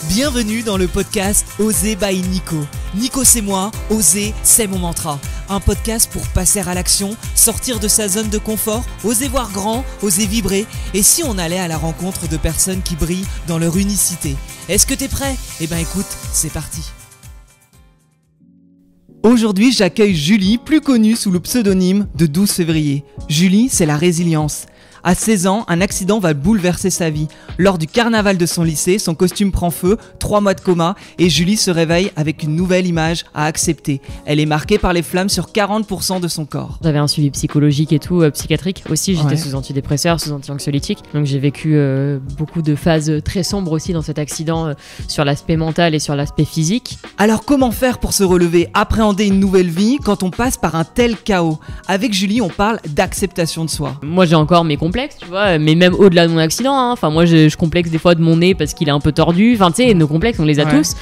Bienvenue dans le podcast Oser by Nico. Nico c'est moi, oser c'est mon mantra. Un podcast pour passer à l'action, sortir de sa zone de confort, oser voir grand, oser vibrer. Et si on allait à la rencontre de personnes qui brillent dans leur unicité? Est-ce que t'es prêt? Eh ben écoute, c'est parti. Aujourd'hui, j'accueille Julie, plus connue sous le pseudonyme de 12 février. Julie, c'est la résilience. À 16 ans, un accident va bouleverser sa vie. Lors du carnaval de son lycée, son costume prend feu, 3 mois de coma, et Julie se réveille avec une nouvelle image à accepter. Elle est marquée par les flammes sur 40% de son corps. J'avais un suivi psychologique et tout, psychiatrique aussi, j'étais sous antidépresseurs, sous anti-anxiolytiques. Donc j'ai vécu beaucoup de phases très sombres aussi dans cet accident sur l'aspect mental et sur l'aspect physique. Alors comment faire pour se relever, appréhender une nouvelle vie quand on passe par un tel chaos? Avec Julie, on parle d'acceptation de soi. Moi j'ai encore mes complexes, tu vois, mais même au-delà de mon accident, hein. Enfin moi je complexe des fois de mon nez parce qu'il est un peu tordu, enfin tu sais, nos complexes on les a tous.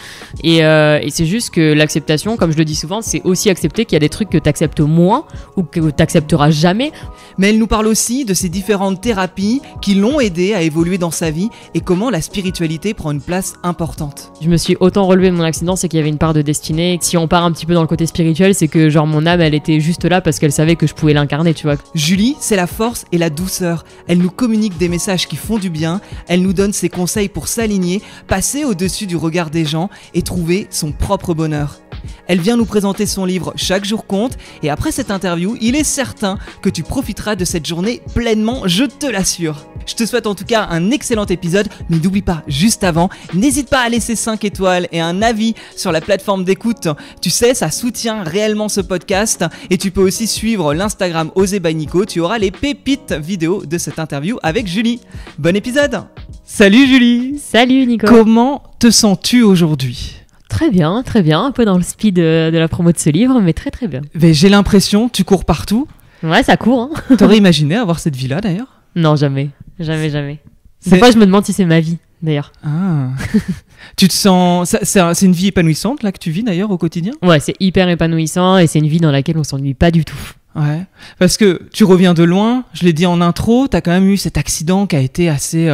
Et c'est juste que l'acceptation, comme je le dis souvent, c'est aussi accepter qu'il y a des trucs que t'acceptes moins ou que t'accepteras jamais. Mais elle nous parle aussi de ces différentes thérapies qui l'ont aidée à évoluer dans sa vie et comment la spiritualité prend une place importante. Je me suis autant relevée de mon accident, c'est qu'il y avait une part de destinée. Si on part un petit peu dans le côté spirituel, c'est que genre mon âme elle était juste là parce qu'elle savait que je pouvais l'incarner, tu vois. Julie, c'est la force et la douceur. Elle nous communique des messages qui font du bien, elle nous donne ses conseils pour s'aligner, passer au-dessus du regard des gens et trouver son propre bonheur. Elle vient nous présenter son livre Chaque jour compte et après cette interview, il est certain que tu profiteras de cette journée pleinement, je te l'assure. Je te souhaite en tout cas un excellent épisode, mais n'oublie pas, juste avant, n'hésite pas à laisser 5 étoiles et un avis sur la plateforme d'écoute. Tu sais, ça soutient réellement ce podcast et tu peux aussi suivre l'Instagram Oser by Nico, tu auras les pépites vidéo de cette interview avec Julie. Bon épisode! Salut Julie! Salut Nico! Comment te sens-tu aujourd'hui? Très bien, un peu dans le speed de la promo de ce livre, mais très très bien. Mais j'ai l'impression, tu cours partout. Ouais, ça court, hein. T'aurais imaginé avoir cette vie-là d'ailleurs? Non, jamais. Des fois, je me demande si c'est ma vie, d'ailleurs. Ah. Tu te sens... C'est une vie épanouissante là que tu vis d'ailleurs au quotidien? Ouais, c'est hyper épanouissant et c'est une vie dans laquelle on s'ennuie pas du tout. Ouais, parce que tu reviens de loin, je l'ai dit en intro, t'as quand même eu cet accident qui a été assez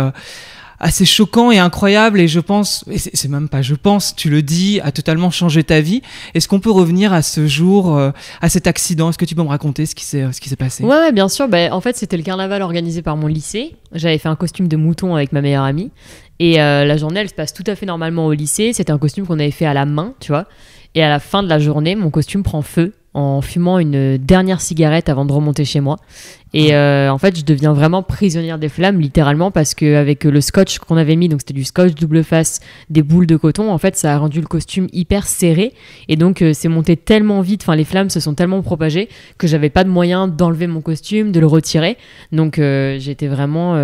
choquant et incroyable et je pense, et c'est même pas je pense, tu le dis, a totalement changé ta vie. Est-ce qu'on peut revenir à ce jour, à cet accident? Est-ce que tu peux me raconter ce qui s'est passé? Ouais, bien sûr. En fait, c'était le carnaval organisé par mon lycée. J'avais fait un costume de mouton avec ma meilleure amie et la journée, elle se passe tout à fait normalement au lycée. C'était un costume qu'on avait fait à la main, tu vois. Et à la fin de la journée, mon costume prend feu en fumant une dernière cigarette avant de remonter chez moi. Et en fait, je deviens vraiment prisonnière des flammes, littéralement, parce qu'avec le scotch qu'on avait mis, donc c'était du scotch double face, des boules de coton, en fait, ça a rendu le costume hyper serré. Et donc, c'est monté tellement vite, enfin, les flammes se sont tellement propagées que j'avais pas de moyen d'enlever mon costume, de le retirer. Donc, j'étais vraiment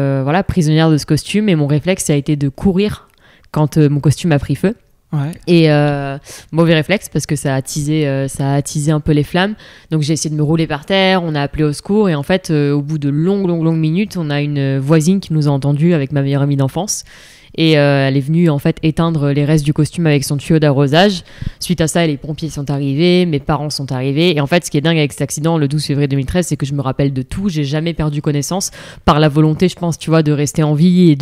prisonnière de ce costume. Et mon réflexe, ça a été de courir quand mon costume a pris feu. Ouais. Et mauvais réflexe parce que ça a attisé un peu les flammes. Donc j'ai essayé de me rouler par terre, on a appelé au secours et en fait au bout de longues minutes, on a une voisine qui nous a entendus avec ma meilleure amie d'enfance. Et elle est venue en fait éteindre les restes du costume avec son tuyau d'arrosage. Suite à ça, les pompiers sont arrivés, mes parents sont arrivés. Et en fait, ce qui est dingue avec cet accident le 12 février 2013, c'est que je me rappelle de tout. J'ai jamais perdu connaissance par la volonté, je pense, tu vois, de rester en vie et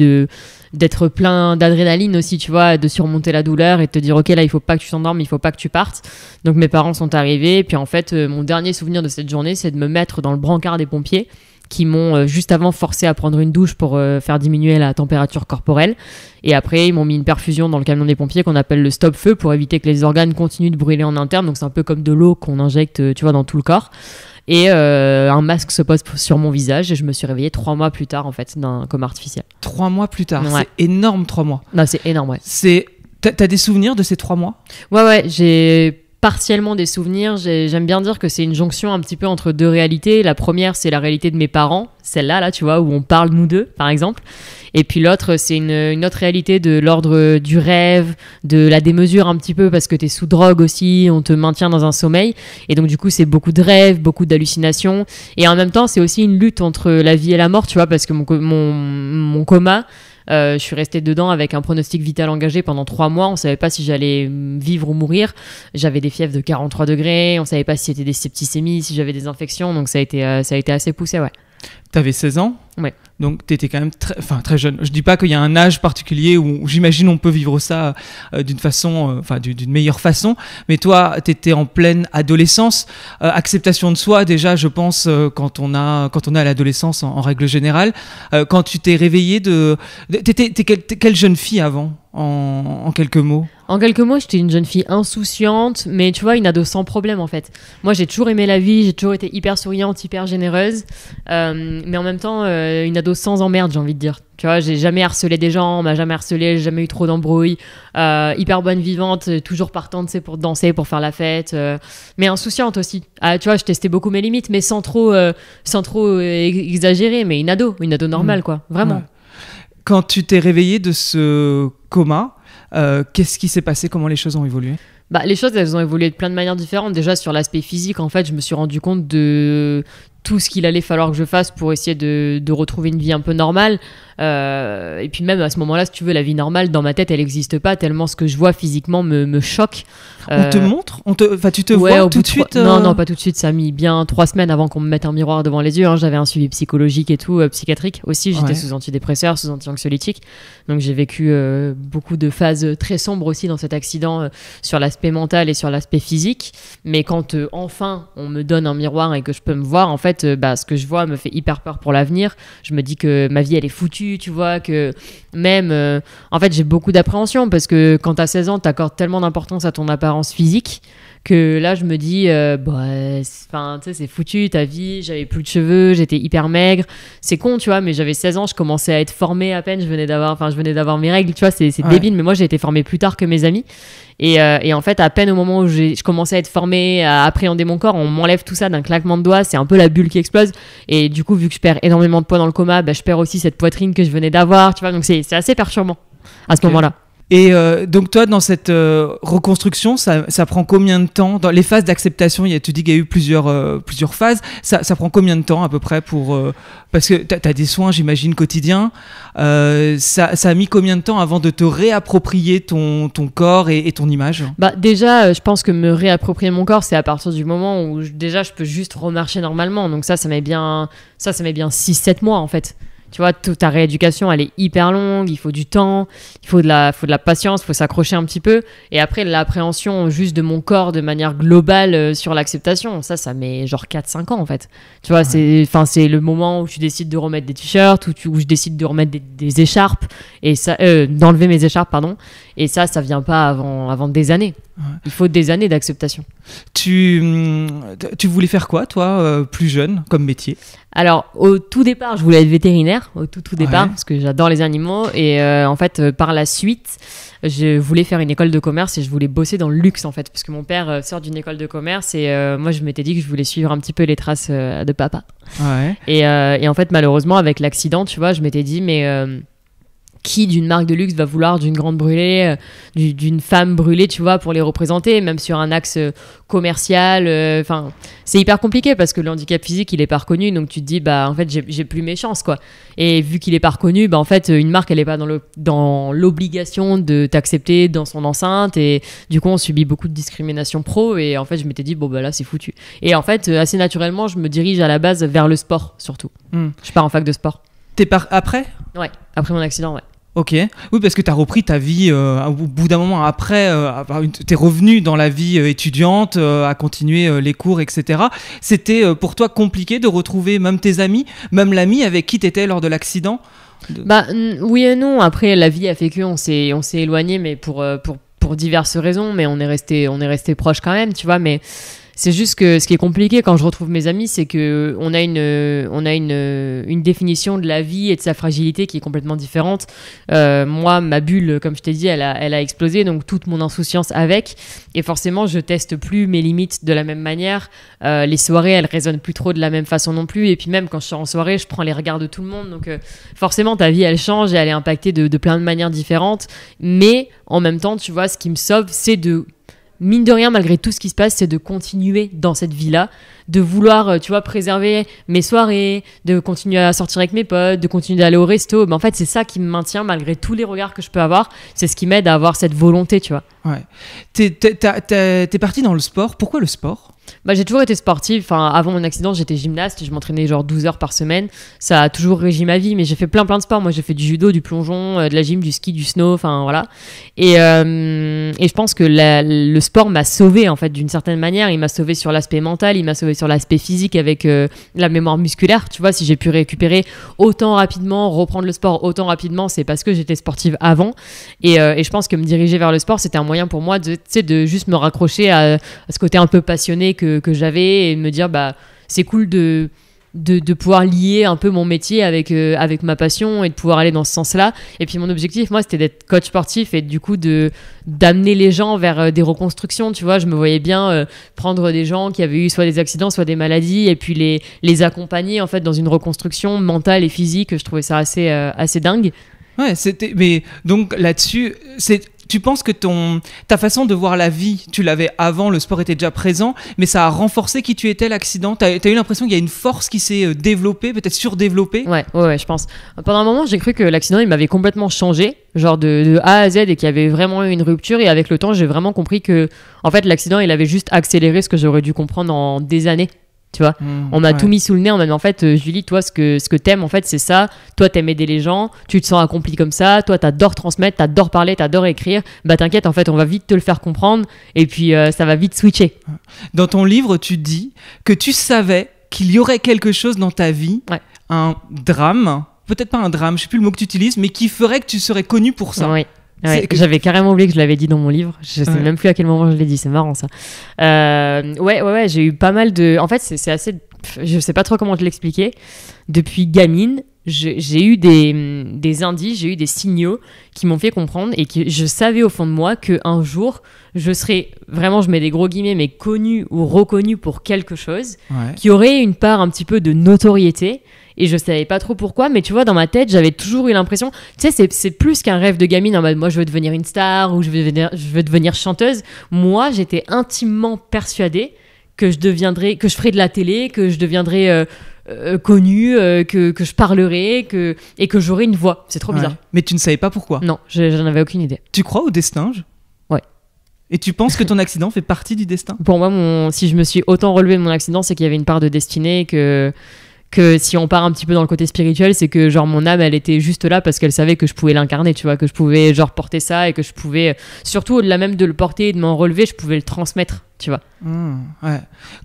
d'être plein d'adrénaline aussi, tu vois, de surmonter la douleur et de te dire ok, là il faut pas que tu t'endormes, il faut pas que tu partes. Donc mes parents sont arrivés et puis en fait mon dernier souvenir de cette journée, c'est de me mettre dans le brancard des pompiers qui m'ont juste avant forcé à prendre une douche pour faire diminuer la température corporelle. Et après, ils m'ont mis une perfusion dans le camion des pompiers qu'on appelle le stop-feu pour éviter que les organes continuent de brûler en interne. Donc c'est un peu comme de l'eau qu'on injecte, tu vois, dans tout le corps. Et un masque se pose sur mon visage et je me suis réveillée 3 mois plus tard, en fait, d'un coma artificiel. 3 mois plus tard, ouais. C'est énorme 3 mois. Non, c'est énorme, ouais. T'as des souvenirs de ces 3 mois? Ouais, j'ai partiellement des souvenirs. J'aime bien dire que c'est une jonction un petit peu entre deux réalités. La première, c'est la réalité de mes parents, celle-là, là, tu vois, où on parle nous deux, par exemple. Et puis l'autre, c'est une autre réalité de l'ordre du rêve, de la démesure un petit peu, parce que t'es sous drogue aussi, on te maintient dans un sommeil. Et donc, du coup, c'est beaucoup de rêves, beaucoup d'hallucinations. Et en même temps, c'est aussi une lutte entre la vie et la mort, tu vois, parce que mon coma... je suis restée dedans avec un pronostic vital engagé pendant 3 mois. On savait pas si j'allais vivre ou mourir. J'avais des fièvres de 43 degrés. On savait pas si c'était des septicémies, si j'avais des infections. Donc ça a été assez poussé, ouais. T'avais 16 ans? Ouais. Donc tu étais quand même très jeune. Je dis pas qu'il y a un âge particulier où j'imagine on peut vivre ça d'une façon, d'une meilleure façon, mais toi tu étais en pleine adolescence, acceptation de soi déjà je pense quand on est à l'adolescence en règle générale. Quand tu t'es réveillée t'étais quelle jeune fille avant en quelques mots? En quelques mots, j'étais une jeune fille insouciante, mais tu vois, une ado sans problème en fait. Moi, j'ai toujours aimé la vie, j'ai toujours été hyper souriante, hyper généreuse, mais en même temps, une ado sans emmerde, j'ai envie de dire. Tu vois, j'ai jamais harcelé des gens, on m'a jamais harcelé, j'ai jamais eu trop d'embrouilles, hyper bonne vivante, toujours partante pour danser, pour faire la fête, mais insouciante aussi. Tu vois, je testais beaucoup mes limites, mais sans trop exagérer, mais une ado normale, quoi, vraiment. Ouais. Quand tu t'es réveillée de ce coma, qu'est-ce qui s'est passé? Comment les choses ont évolué? Les choses, elles ont évolué de plein de manières différentes. Déjà, sur l'aspect physique, en fait, je me suis rendu compte de tout ce qu'il allait falloir que je fasse pour essayer de retrouver une vie un peu normale. Et puis même à ce moment-là, si tu veux, la vie normale, dans ma tête, elle n'existe pas, tellement ce que je vois physiquement me choque. On te montre? Tu te ouais, vois tout de suite Non, pas tout de suite. Ça a mis bien 3 semaines avant qu'on me mette un miroir devant les yeux. Hein. J'avais un suivi psychologique et tout, psychiatrique aussi. J'étais sous antidépresseurs, sous anti-anxiolytiques. Donc j'ai vécu beaucoup de phases très sombres aussi dans cet accident sur l'aspect mental et sur l'aspect physique. Mais quand enfin on me donne un miroir et que je peux me voir, en fait, ce que je vois me fait hyper peur pour l'avenir. Je me dis que ma vie, elle est foutue, tu vois, que même... en fait, j'ai beaucoup d'appréhension parce que quand t'as 16 ans, t'accordes tellement d'importance à ton apparence physique que là, je me dis, tu sais, c'est foutu, ta vie, j'avais plus de cheveux, j'étais hyper maigre. C'est con, tu vois, mais j'avais 16 ans, je commençais à être formée à peine, je venais d'avoir mes règles, tu vois, c'est débile, mais moi, j'ai été formée plus tard que mes amis. Et en fait, à peine au moment où je commençais à être formée, à appréhender mon corps, on m'enlève tout ça d'un claquement de doigts, c'est un peu la bulle qui explose. Et du coup, vu que je perds énormément de poids dans le coma, je perds aussi cette poitrine que je venais d'avoir, tu vois, donc c'est assez perturbant à ce moment-là. Et donc toi, dans cette reconstruction, ça prend combien de temps? Dans les phases d'acceptation, tu dis qu'il y a eu plusieurs phases. Ça prend combien de temps à peu près parce que tu as des soins, j'imagine, quotidiens. Ça a mis combien de temps avant de te réapproprier ton corps et ton image? Déjà, je pense que me réapproprier mon corps, c'est à partir du moment où déjà je peux juste remarcher normalement. Donc ça met bien 6-7 mois en fait. Tu vois, toute ta rééducation, elle est hyper longue, il faut du temps, il faut de la patience, il faut s'accrocher un petit peu. Et après, l'appréhension juste de mon corps de manière globale sur l'acceptation, ça met genre 4-5 ans en fait. Tu vois, c'est le moment où tu décides de remettre des t-shirts, où je décide de remettre des écharpes, et ça, d'enlever mes écharpes, pardon. Et ça vient pas avant des années. Ouais. Il faut des années d'acceptation. Tu voulais faire quoi, toi, plus jeune, comme métier? Alors, au tout départ, je voulais être vétérinaire, au tout départ, parce que j'adore les animaux. Et en fait, par la suite, je voulais faire une école de commerce et je voulais bosser dans le luxe, en fait, parce que mon père sort d'une école de commerce et moi, je m'étais dit que je voulais suivre un petit peu les traces de papa. Ouais. Et en fait, malheureusement, avec l'accident, tu vois, je m'étais dit, mais... qui d'une marque de luxe va vouloir d'une grande brûlée, d'une femme brûlée, tu vois, pour les représenter, même sur un axe commercial. C'est hyper compliqué parce que le handicap physique, il est pas reconnu, donc tu te dis, en fait, j'ai plus mes chances, quoi. Et vu qu'il est pas reconnu, en fait, une marque, elle est pas dans l'obligation de t'accepter dans son enceinte, et du coup, on subit beaucoup de discrimination pro, et en fait, je m'étais dit, là, c'est foutu. Et en fait, assez naturellement, je me dirige à la base vers le sport, surtout. Je pars en fac de sport. Après ? Ouais, après mon accident, ouais. Ok, oui, parce que tu as repris ta vie au bout d'un moment après, tu es revenu dans la vie étudiante, à continuer les cours, etc. C'était pour toi compliqué de retrouver même tes amis, même l'ami avec qui tu étais lors de l'accident? Oui et non, après la vie a fait qu'on s'est éloigné, mais pour diverses raisons, mais on est resté proches quand même, tu vois, mais... C'est juste que ce qui est compliqué quand je retrouve mes amis, c'est que on a une définition de la vie et de sa fragilité qui est complètement différente. Moi, ma bulle, comme je t'ai dit, elle a explosé, donc toute mon insouciance avec. Et forcément, je teste plus mes limites de la même manière. Les soirées, elles résonnent plus trop de la même façon non plus. Et puis même quand je sors en soirée, je prends les regards de tout le monde. Donc forcément, ta vie, elle change et elle est impactée de plein de manières différentes. Mais en même temps, tu vois, ce qui me sauve, c'est de... Mine de rien, malgré tout ce qui se passe, c'est de continuer dans cette vie-là, de vouloir, tu vois, préserver mes soirées, de continuer à sortir avec mes potes, de continuer d'aller au resto. En fait, c'est ça qui me maintient malgré tous les regards que je peux avoir. C'est ce qui m'aide à avoir cette volonté, tu vois. Ouais. T'es parti dans le sport. Pourquoi le sport ? Bah, j'ai toujours été sportive. Enfin, avant mon accident, j'étais gymnaste. Je m'entraînais genre 12 heures par semaine. Ça a toujours régi ma vie, mais j'ai fait plein de sports. Moi, j'ai fait du judo, du plongeon, de la gym, du ski, du snow. Enfin, voilà. Et je pense que le sport m'a sauvée, en fait, d'une certaine manière. Il m'a sauvée sur l'aspect mental, il m'a sauvée sur l'aspect physique avec la mémoire musculaire. Tu vois, si j'ai pu récupérer autant rapidement, reprendre le sport autant rapidement, c'est parce que j'étais sportive avant. Et je pense que me diriger vers le sport, c'était un moyen pour moi de juste me raccrocher à ce côté un peu passionné que j'avais et me dire bah c'est cool de pouvoir lier un peu mon métier avec ma passion et de pouvoir aller dans ce sens-là. Et puis mon objectif, moi, c'était d'être coach sportif et du coup d'amener les gens vers des reconstructions. Tu vois, je me voyais bien prendre des gens qui avaient eu soit des accidents, soit des maladies et puis les accompagner en fait dans une reconstruction mentale et physique. Je trouvais ça assez dingue. Ouais, mais donc là-dessus, tu penses que ta façon de voir la vie, tu l'avais avant, le sport était déjà présent, mais ça a renforcé qui tu étais, l'accident. T'as eu l'impression qu'il y a une force qui s'est développée, peut-être surdéveloppée? Ouais, je pense. Pendant un moment, j'ai cru que l'accident, il m'avait complètement changé, genre de A à Z, et qu'il y avait vraiment eu une rupture. Et avec le temps, j'ai vraiment compris que, en fait, l'accident, il avait juste accéléré ce que j'aurais dû comprendre en des années. Tu vois, on m'a tout mis sous le nez en m'a dit en fait Julie, toi ce que t'aimes en fait c'est ça, toi t'aimes aider les gens, tu te sens accompli comme ça, toi t'adores transmettre, t'adores parler, t'adores écrire, bah t'inquiète en fait on va vite te le faire comprendre et puis ça va vite switcher. Dans ton livre tu dis que tu savais qu'il y aurait quelque chose dans ta vie, un drame, peut-être pas un drame, je sais plus le mot que tu utilises, mais qui ferait que tu serais connu pour ça. Ouais, j'avais carrément oublié que je l'avais dit dans mon livre. Je sais même plus à quel moment je l'ai dit. C'est marrant ça. Ouais. J'ai eu pas mal de. En fait, c'est assez. Je sais pas trop comment te l'expliquer. Depuis gamine, j'ai eu des indices, j'ai eu des signaux qui m'ont fait comprendre et que je savais au fond de moi qu'un jour, je serais vraiment, je mets des gros guillemets, mais connue ou reconnue pour quelque chose qui aurait une part un petit peu de notoriété. Et je savais pas trop pourquoi, mais tu vois, dans ma tête, j'avais toujours eu l'impression, tu sais, c'est plus qu'un rêve de gamine en mode moi je veux devenir une star ou je veux devenir chanteuse. Moi, j'étais intimement persuadée que je ferais de la télé, que je deviendrais connue, que je parlerais, et que j'aurais une voix. C'est trop bizarre. Mais tu ne savais pas pourquoi? Non, j'en avais aucune idée. Tu crois au destin? Ouais. Et tu penses que ton accident fait partie du destin? Pour moi, si je me suis autant relevée de mon accident, c'est qu'il y avait une part de destinée que si on part un petit peu dans le côté spirituel, c'est que genre mon âme elle était juste là parce qu'elle savait que je pouvais l'incarner, tu vois, que je pouvais genre porter ça et que je pouvais surtout au-delà même de le porter et de m'en relever, je pouvais le transmettre, tu vois.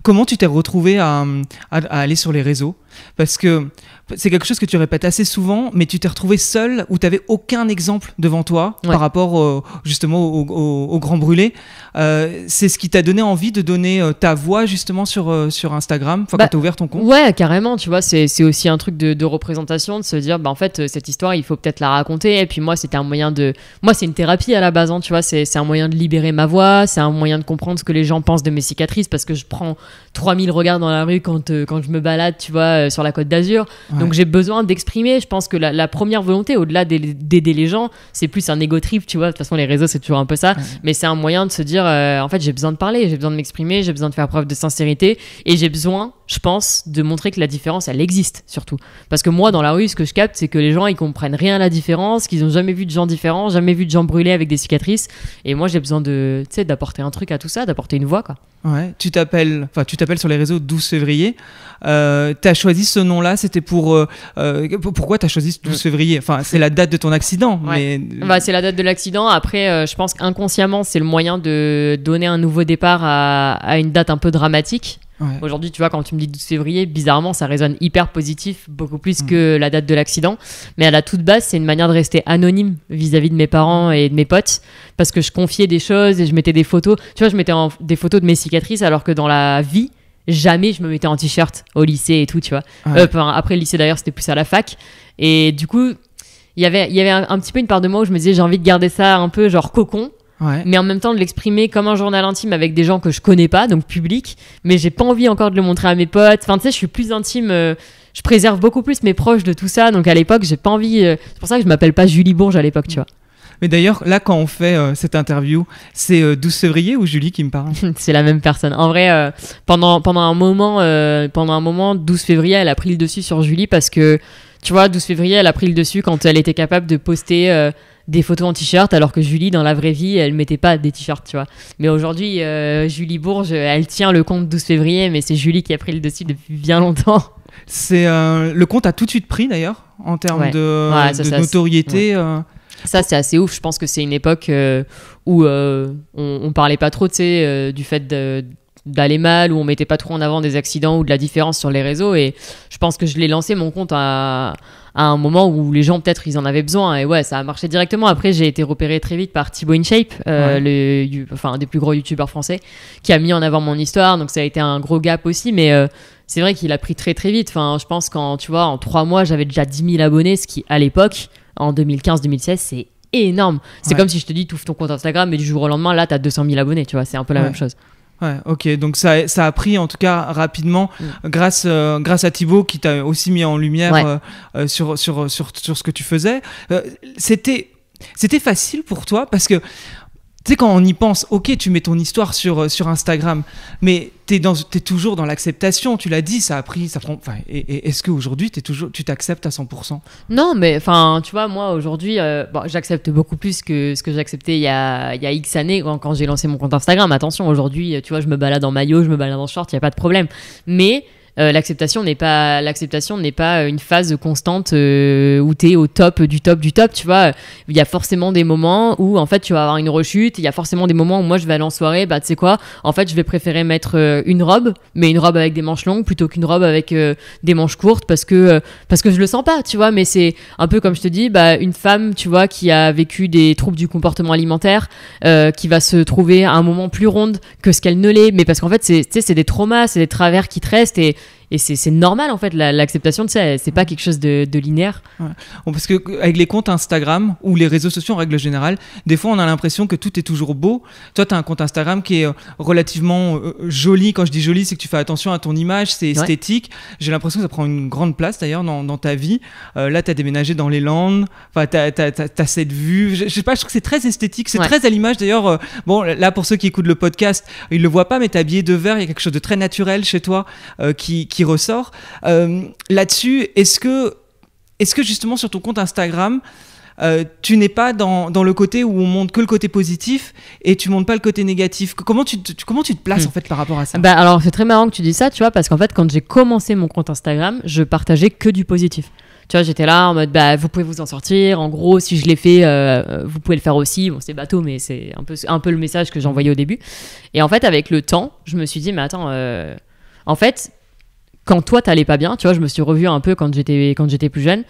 Comment tu t'es retrouvée à aller sur les réseaux? Parce que c'est quelque chose que tu répètes assez souvent, mais tu t'es retrouvée seule où tu n'avais aucun exemple devant toi par rapport justement au Grand Brûlé. C'est ce qui t'a donné envie de donner ta voix justement sur Instagram, quand tu as ouvert ton compte? Ouais, carrément, tu vois, c'est aussi un truc de représentation, de se dire, en fait, cette histoire, il faut peut-être la raconter. Et puis moi, c'était un moyen Moi, c'est une thérapie à la base, tu vois, c'est un moyen de libérer ma voix, c'est un moyen de comprendre ce que les gens pensent de mes cicatrices, parce que je prends 3000 regards dans la rue quand je me balade, tu vois, sur la Côte d'Azur. Donc j'ai besoin d'exprimer. Je pense que la première volonté, au-delà d'aider les gens, c'est plus un ego trip, tu vois. De toute façon, les réseaux, c'est toujours un peu ça. Mais c'est un moyen de se dire, en fait, j'ai besoin de parler, j'ai besoin de m'exprimer, j'ai besoin de faire preuve de sincérité. Et j'ai besoin, je pense, de montrer que la différence, elle existe, surtout. Parce que moi, dans la rue, ce que je capte, c'est que les gens, ils comprennent rien à la différence, qu'ils ont jamais vu de gens différents, jamais vu de gens brûlés avec des cicatrices. Et moi, j'ai besoin d'apporter un truc à tout ça, d'apporter une voix, quoi. Ouais, tu t'appelles sur les réseaux 12 février. T'as choisi ce nom-là, c'était pourquoi t'as choisi 12 février? Enfin, c'est la date de ton accident. Mais... c'est la date de l'accident. Après, je pense qu'inconsciemment, c'est le moyen de donner un nouveau départ à une date un peu dramatique. Aujourd'hui, tu vois, quand tu me dis 12 février, bizarrement, ça résonne hyper positif, beaucoup plus que la date de l'accident. Mais à la toute base, c'est une manière de rester anonyme vis-à-vis de mes parents et de mes potes, parce que je confiais des choses et je mettais des photos. Tu vois, je mettais des photos de mes cicatrices, alors que dans la vie, jamais je me mettais en t-shirt au lycée et tout, tu vois. Après le lycée, d'ailleurs, c'était plus à la fac. Et du coup, il y avait un petit peu une part de moi où je me disais, j'ai envie de garder ça un peu genre cocon. Mais en même temps de l'exprimer comme un journal intime avec des gens que je connais pas, donc public, mais j'ai pas envie encore de le montrer à mes potes. Enfin, tu sais, je suis plus intime, je préserve beaucoup plus mes proches de tout ça, donc à l'époque, j'ai pas envie. C'est pour ça que je m'appelle pas Julie Bourges à l'époque, tu vois. Mais d'ailleurs, là, quand on fait cette interview, c'est 12 février ou Julie qui me parle? C'est la même personne. En vrai, pendant un moment, 12 février, elle a pris le dessus sur Julie parce que, tu vois, 12 février, elle a pris le dessus quand elle était capable de poster des photos en t-shirt, alors que Julie, dans la vraie vie, elle mettait pas des t-shirts, tu vois. Mais aujourd'hui, Julie Bourges, elle tient le compte 12 février, mais c'est Julie qui a pris le dessus depuis bien longtemps. C'est le compte a tout de suite pris d'ailleurs en termes de notoriété. Ça, c'est assez ouf. Je pense que c'est une époque où on parlait pas trop, tu sais, du fait d'aller mal, où on mettait pas trop en avant des accidents ou de la différence sur les réseaux. Et je pense que je l'ai lancé mon compte à un moment où les gens, peut-être, ils en avaient besoin. Et ouais, ça a marché directement. Après, j'ai été repéré très vite par Thibaut InShape, un des plus gros youtubeurs français, qui a mis en avant mon histoire. Donc, ça a été un gros gap aussi. Mais c'est vrai qu'il a pris très, très vite. Enfin, je pense qu'en 3 mois, j'avais déjà 10 000 abonnés, ce qui, à l'époque, en 2015-2016, c'est énorme. C'est comme si je te dis, tu ouvres ton compte Instagram, mais du jour au lendemain, là, t'as 200 000 abonnés. Tu vois, c'est un peu la même chose. Ouais, ok, donc ça a pris en tout cas rapidement grâce à Thibaut qui t'a aussi mis en lumière sur ce que tu faisais. C'était facile pour toi parce que tu sais, quand on y pense, ok, tu mets ton histoire sur Instagram, mais t'es toujours dans l'acceptation. Tu l'as dit, ça prend. Et est-ce qu'aujourd'hui, tu t'acceptes à 100%? Non, mais enfin, tu vois, moi aujourd'hui, j'accepte beaucoup plus que ce que j'acceptais il y a X années quand j'ai lancé mon compte Instagram. Attention, aujourd'hui, tu vois, je me balade en maillot, je me balade en short, il y a pas de problème. Mais l'acceptation n'est pas une phase constante où t'es au top du top du top, tu vois. Il y a forcément des moments où en fait tu vas avoir une rechute. Il y a forcément des moments où moi je vais aller en soirée, tu sais quoi, en fait je vais préférer mettre une robe, mais une robe avec des manches longues plutôt qu'une robe avec des manches courtes parce que je le sens pas, tu vois. Mais c'est un peu comme je te dis, une femme, tu vois, qui a vécu des troubles du comportement alimentaire, qui va se trouver à un moment plus ronde que ce qu'elle ne l'est, mais parce qu'en fait c'est des traumas, c'est des travers qui te restent et c'est normal en fait, l'acceptation de ça, c'est pas quelque chose de linéaire. Ouais. Bon, parce que avec les comptes Instagram ou les réseaux sociaux en règle générale, des fois on a l'impression que tout est toujours beau. Toi t'as un compte Instagram qui est relativement joli. Quand je dis joli, c'est que tu fais attention à ton image, c'est esthétique. J'ai l'impression que ça prend une grande place d'ailleurs dans ta vie. Là t'as déménagé dans les Landes, t'as cette vue, je sais pas, je trouve que c'est très esthétique, c'est très à l'image d'ailleurs. Bon, là pour ceux qui écoutent le podcast, ils le voient pas, mais t'es habillé de vert, il y a quelque chose de très naturel chez toi qui ressort. Là-dessus, est-ce que justement sur ton compte Instagram, tu n'es pas dans le côté où on montre que le côté positif et tu montres pas le côté négatif? Comment tu te places en fait par rapport à ça? Alors c'est très marrant que tu dis ça, tu vois, parce qu'en fait quand j'ai commencé mon compte Instagram, je partageais que du positif. Tu vois, j'étais là en mode, vous pouvez vous en sortir. En gros, si je l'ai fait, vous pouvez le faire aussi. Bon, c'est bateau, mais c'est un peu le message que j'envoyais au début. Et en fait, avec le temps, je me suis dit, mais attends, en fait, quand toi t'allais pas bien, tu vois, je me suis revue un peu quand j'étais plus jeune.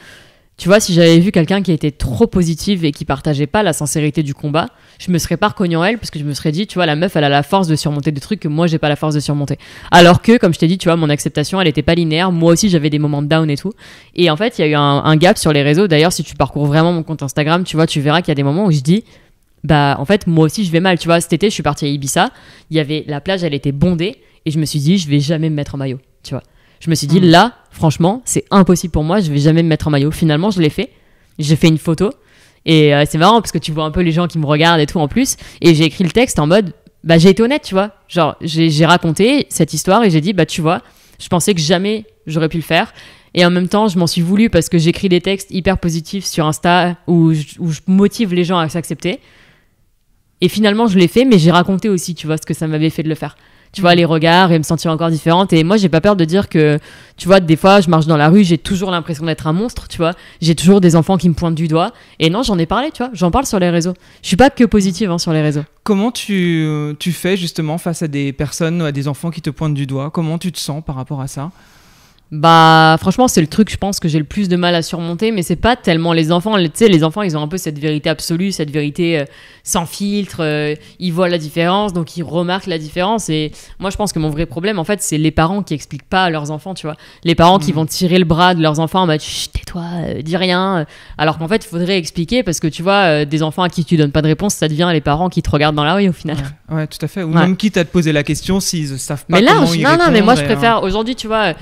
Tu vois, si j'avais vu quelqu'un qui était trop positive et qui partageait pas la sincérité du combat, je me serais pas reconnue en elle parce que je me serais dit, tu vois, la meuf, elle a la force de surmonter des trucs que moi, j'ai pas la force de surmonter. Alors que, comme je t'ai dit, tu vois, mon acceptation, elle était pas linéaire. Moi aussi, j'avais des moments de down et tout. Et en fait, il y a eu un gap sur les réseaux. D'ailleurs, si tu parcours vraiment mon compte Instagram, tu vois, tu verras qu'il y a des moments où je dis, en fait, moi aussi, je vais mal. Tu vois, cet été, je suis partie à Ibiza. Il y avait la plage, elle était bondée. Et je me suis dit, je vais jamais me mettre en maillot, tu vois. Je me suis dit, là, franchement, c'est impossible pour moi, je vais jamais me mettre en maillot. Finalement, je l'ai fait. J'ai fait une photo. Et c'est marrant parce que tu vois un peu les gens qui me regardent et tout en plus. Et j'ai écrit le texte en mode, j'ai été honnête, tu vois. Genre, j'ai raconté cette histoire et j'ai dit, tu vois, je pensais que jamais j'aurais pu le faire. Et en même temps, je m'en suis voulu parce que j'écris des textes hyper positifs sur Insta où je motive les gens à s'accepter. Et finalement, je l'ai fait, mais j'ai raconté aussi, tu vois, ce que ça m'avait fait de le faire. Tu vois, les regards et me sentir encore différente. Et moi, j'ai pas peur de dire que, tu vois, des fois, je marche dans la rue, j'ai toujours l'impression d'être un monstre, tu vois. J'ai toujours des enfants qui me pointent du doigt. Et non, j'en ai parlé, tu vois. J'en parle sur les réseaux. Je suis pas que positive sur les réseaux. Comment tu fais justement face à des personnes, à des enfants qui te pointent du doigt? Comment tu te sens par rapport à ça? Franchement, c'est le truc, je pense, que j'ai le plus de mal à surmonter, mais c'est pas tellement les enfants. Tu sais, les enfants, ils ont un peu cette vérité absolue, cette vérité sans filtre. Ils voient la différence, donc ils remarquent la différence. Et moi, je pense que mon vrai problème, en fait, c'est les parents qui expliquent pas à leurs enfants, tu vois. Les parents qui vont tirer le bras de leurs enfants en mode, chut, tais-toi, dis rien. Alors qu'en fait, il faudrait expliquer parce que tu vois, des enfants à qui tu donnes pas de réponse, ça devient les parents qui te regardent dans la rue au final. Ouais, tout à fait. Ou même quitte à te poser la question s'ils savent pas mais là, comment y répondre. Non, mais moi, je préfère, aujourd'hui, tu vois,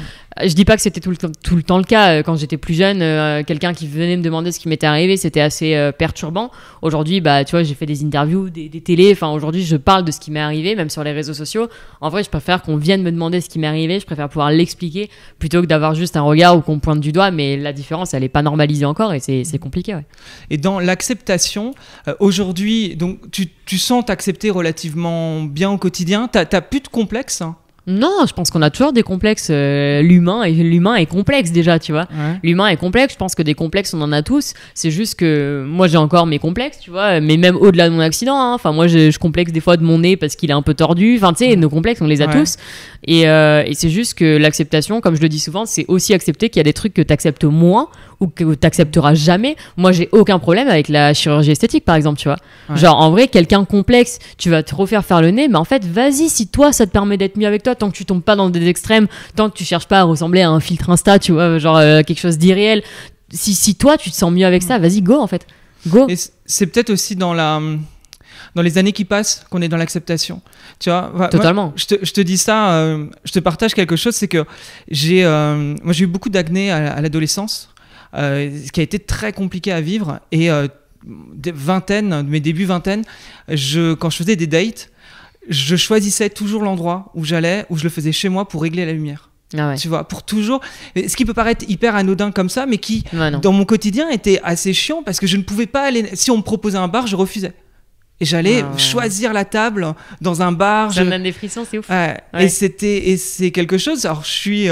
Je dis pas que c'était tout le temps le cas. Quand j'étais plus jeune, quelqu'un qui venait me demander ce qui m'était arrivé, c'était assez perturbant. Aujourd'hui, tu vois, j'ai fait des interviews, des télés. Enfin, aujourd'hui, je parle de ce qui m'est arrivé, même sur les réseaux sociaux. En vrai, je préfère qu'on vienne me demander ce qui m'est arrivé. Je préfère pouvoir l'expliquer plutôt que d'avoir juste un regard ou qu'on pointe du doigt. Mais la différence, elle est pas normalisée encore et c'est compliqué. Ouais. Et dans l'acceptation, aujourd'hui, donc tu sens t'accepter relativement bien au quotidien. T'as plus de complexe, hein? Non, je pense qu'on a toujours des complexes. L'humain est complexe déjà, tu vois. Ouais. L'humain est complexe. Je pense que des complexes, on en a tous. C'est juste que moi, j'ai encore mes complexes, tu vois. Mais même au-delà de mon accident, hein. Enfin, moi, je complexe des fois de mon nez parce qu'il est un peu tordu. Enfin, tu sais, nos complexes, on les a tous. Et c'est juste que l'acceptation, comme je le dis souvent, c'est aussi accepter qu'il y a des trucs que t'acceptes moins ou que t'accepteras jamais. Moi, j'ai aucun problème avec la chirurgie esthétique, par exemple, tu vois. Ouais. Genre, en vrai, quelqu'un complexe, tu vas te refaire faire le nez, mais en fait, vas-y, si toi, ça te permet d'être mieux avec toi, tant que tu tombes pas dans des extrêmes, tant que tu cherches pas à ressembler à un filtre Insta, tu vois, genre quelque chose d'irréel. Si toi, tu te sens mieux avec ça, vas-y, go, en fait. Go. Et c'est peut-être aussi dans les années qui passent qu'on est dans l'acceptation, tu vois. Totalement. Moi, je te dis ça, je te partage quelque chose, c'est que j'ai eu beaucoup d'acné à l'adolescence, ce qui a été très compliqué à vivre, et mes débuts vingtaine, quand je faisais des dates, je choisissais toujours l'endroit où j'allais, où je le faisais chez moi pour régler la lumière. Ah ouais. Tu vois, pour toujours. Ce qui peut paraître hyper anodin comme ça, mais qui, dans mon quotidien, était assez chiant parce que je ne pouvais pas aller. Si on me proposait un bar, je refusais. Et j'allais choisir la table dans un bar. Ça me donne des frissons, c'est ouf. Ouais. Et c'est quelque chose. Alors, je suis.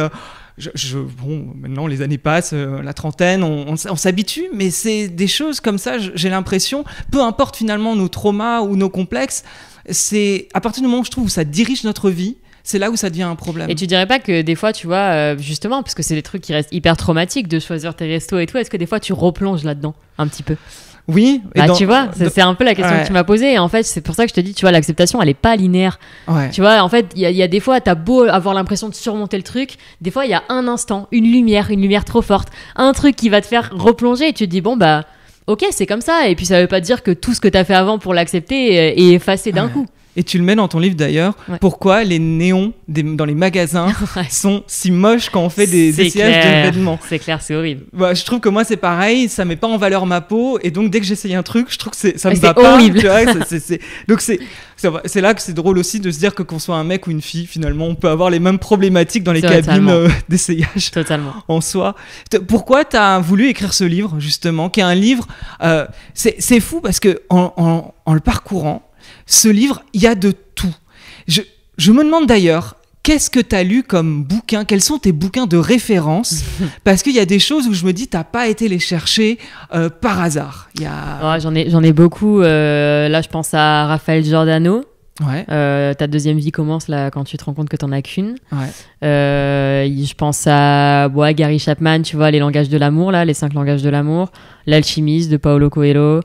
Bon, maintenant les années passent, la trentaine, on s'habitue, mais c'est des choses comme ça, j'ai l'impression, peu importe finalement nos traumas ou nos complexes, c'est à partir du moment où je trouve où ça dirige notre vie, c'est là où ça devient un problème. Et tu dirais pas que des fois, tu vois, justement, parce que c'est des trucs qui restent hyper traumatiques de choisir tes restos et tout, est-ce que des fois tu replonges là-dedans un petit peu ? Oui. Tu vois, c'est un peu la question que tu m'as posée. Et en fait, c'est pour ça que je te dis, tu vois, l'acceptation, elle est pas linéaire. Ouais. Tu vois, en fait, il y a des fois, t'as beau avoir l'impression de surmonter le truc, des fois, il y a un instant, une lumière trop forte, un truc qui va te faire replonger et tu te dis, bon, ok, c'est comme ça. Et puis, ça veut pas dire que tout ce que t'as fait avant pour l'accepter est effacé d'un coup. Et tu le mets dans ton livre d'ailleurs, pourquoi les néons dans les magasins sont si moches quand on fait des essayages d'événements. C'est clair, c'est horrible. Je trouve que moi c'est pareil, ça met pas en valeur ma peau, et donc dès que j'essaye un truc, je trouve que ça me va pas. Horrible. Tu vois, donc c'est là que c'est drôle aussi de se dire que qu'on soit un mec ou une fille, finalement on peut avoir les mêmes problématiques dans les cabines d'essayage. Totalement. En soi. Pourquoi t'as voulu écrire ce livre justement, qui est un livre, c'est fou parce que en le parcourant, ce livre, il y a de tout. Je me demande d'ailleurs, qu'est-ce que tu as lu comme bouquin ? Quels sont tes bouquins de référence ? Parce qu'il y a des choses où je me dis, tu n'as pas été les chercher par hasard. J'en ai beaucoup. Là, je pense à Raphaël Giordano. Ouais. Ta deuxième vie commence là quand tu te rends compte que t'en as qu'une. Ouais. Je pense à Gary Chapman, tu vois, les langages de l'amour là, les 5 langages de l'amour, l'alchimiste de Paulo Coelho.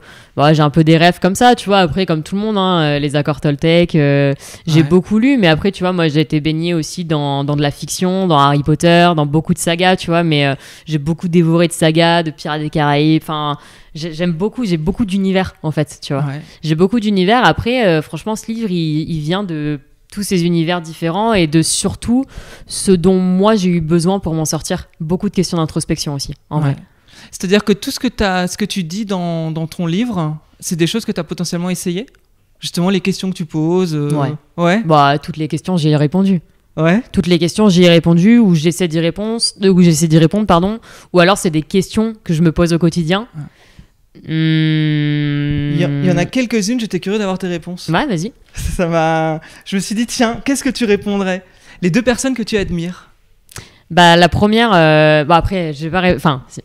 J'ai un peu des rêves comme ça, tu vois. Après, comme tout le monde, hein, les accords Toltec. J'ai beaucoup lu, mais après, tu vois, moi, j'ai été baignée aussi dans de la fiction, dans Harry Potter, dans beaucoup de sagas, tu vois. Mais j'ai beaucoup dévoré de sagas, de Pirates des Caraïbes. Enfin, j'aime beaucoup. J'ai beaucoup d'univers en fait, tu vois. Ouais. J'ai beaucoup d'univers. Après, franchement, ce livre, il vient de tous ces univers différents et de surtout ce dont moi j'ai eu besoin pour m'en sortir. Beaucoup de questions d'introspection aussi, en vrai. C'est-à-dire que tout ce que tu dis dans ton livre, c'est des choses que tu as potentiellement essayées ? Justement, les questions que tu poses Ouais. Toutes les questions, j'y ai répondu. Ouais. Toutes les questions, j'y ai répondu ou j'essaie d'y répondre, pardon. Ou alors, c'est des questions que je me pose au quotidien. Ouais. Il y en a quelques-unes, j'étais curieux d'avoir tes réponses. Ouais, vas-y. Je me suis dit, tiens, qu'est-ce que tu répondrais ? Les 2 personnes que tu admires. La première, après,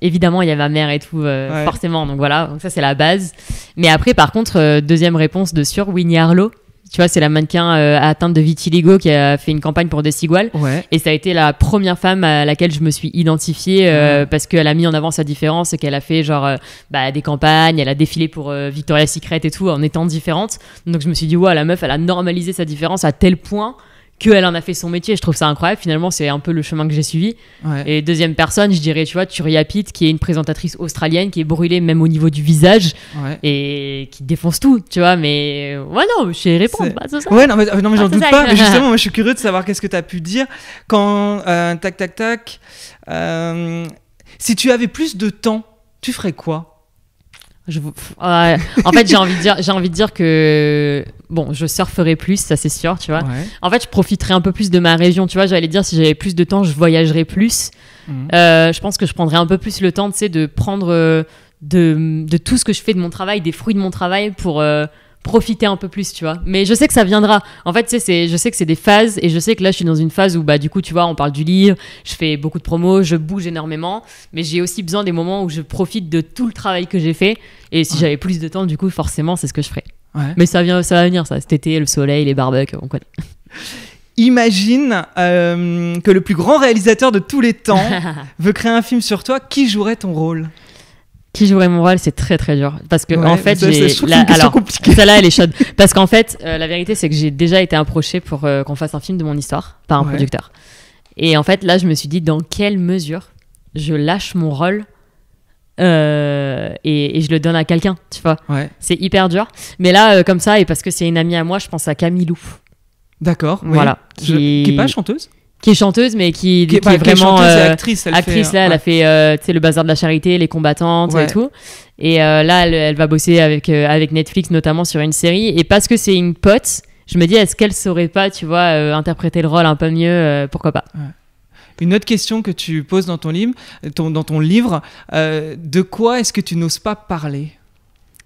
évidemment, il y a ma mère et tout, forcément, donc voilà, donc ça c'est la base. Mais après, par contre, deuxième réponse de sûr, Winnie Harlow. Tu vois, c'est la mannequin atteinte de vitiligo qui a fait une campagne pour Desigual. Ouais. Et ça a été la première femme à laquelle je me suis identifiée parce qu'elle a mis en avant sa différence et qu'elle a fait des campagnes, elle a défilé pour Victoria's Secret et tout en étant différente. Donc je me suis dit, la meuf, elle a normalisé sa différence à tel point qu'elle en a fait son métier. Je trouve ça incroyable. Finalement, c'est un peu le chemin que j'ai suivi. Ouais. Et deuxième personne, je dirais, tu vois, Turia Pitt, qui est une présentatrice australienne, qui est brûlée même au niveau du visage Ouais. et qui défonce tout, tu vois. Mais ouais, non, je sais répondre. C'est- Bah, c'est ça. Ouais, non, mais j'en c'est doute ça. pas. Mais justement, moi, je suis curieux de savoir qu'est-ce que tu as pu dire quand, tac. Si tu avais plus de temps, tu ferais quoi? Ouais. En fait, j'ai envie de dire que bon, je surferais plus, ça c'est sûr, tu vois. Ouais. En fait, je profiterais un peu plus de ma région, tu vois. J'allais dire si j'avais plus de temps, je voyagerais plus. Mhm. Je pense que je prendrais un peu plus le temps, tu sais, de prendre de tout ce que je fais de mon travail, des fruits de mon travail pour profiter un peu plus, tu vois. Mais je sais que ça viendra. En fait, tu sais, je sais que c'est des phases et je sais que là, je suis dans une phase où, bah, du coup, tu vois, on parle du livre, je fais beaucoup de promos, je bouge énormément, mais j'ai aussi besoin des moments où je profite de tout le travail que j'ai fait. Et si j'avais plus de temps, du coup, forcément, c'est ce que je ferais. Ouais. Mais ça va venir, ça. Cet été, le soleil, les barbecues, on connaît. Imagine que le plus grand réalisateur de tous les temps veut créer un film sur toi. Qui jouerait ton rôle? Qui jouerait mon rôle, c'est très très dur. Parce que, Ouais, en fait, je trouve que c'est une question compliquée. celle-là, elle est chaude. Parce qu'en fait, la vérité, c'est que j'ai déjà été approchée pour qu'on fasse un film de mon histoire par un Ouais. producteur. Et en fait, là, je me suis dit, dans quelle mesure je lâche mon rôle et je le donne à quelqu'un, tu vois. Ouais. C'est hyper dur. Mais là, comme ça, et parce que c'est une amie à moi, je pense à Camille Lou. D'accord. Oui. Voilà. Qui est pas chanteuse? Qui est chanteuse, mais qui est Qui est vraiment chanteuse et actrice. Elle actrice. fait, Là, elle ouais. a fait tu sais, le bazar de la charité, les combattantes Ouais. et tout. Et là, elle va bosser avec Netflix, notamment sur une série. Et parce que c'est une pote, je me dis, est-ce qu'elle saurait pas, tu vois, interpréter le rôle un peu mieux pourquoi pas. Une autre question que tu poses dans ton livre, de quoi est-ce que tu n'oses pas parler?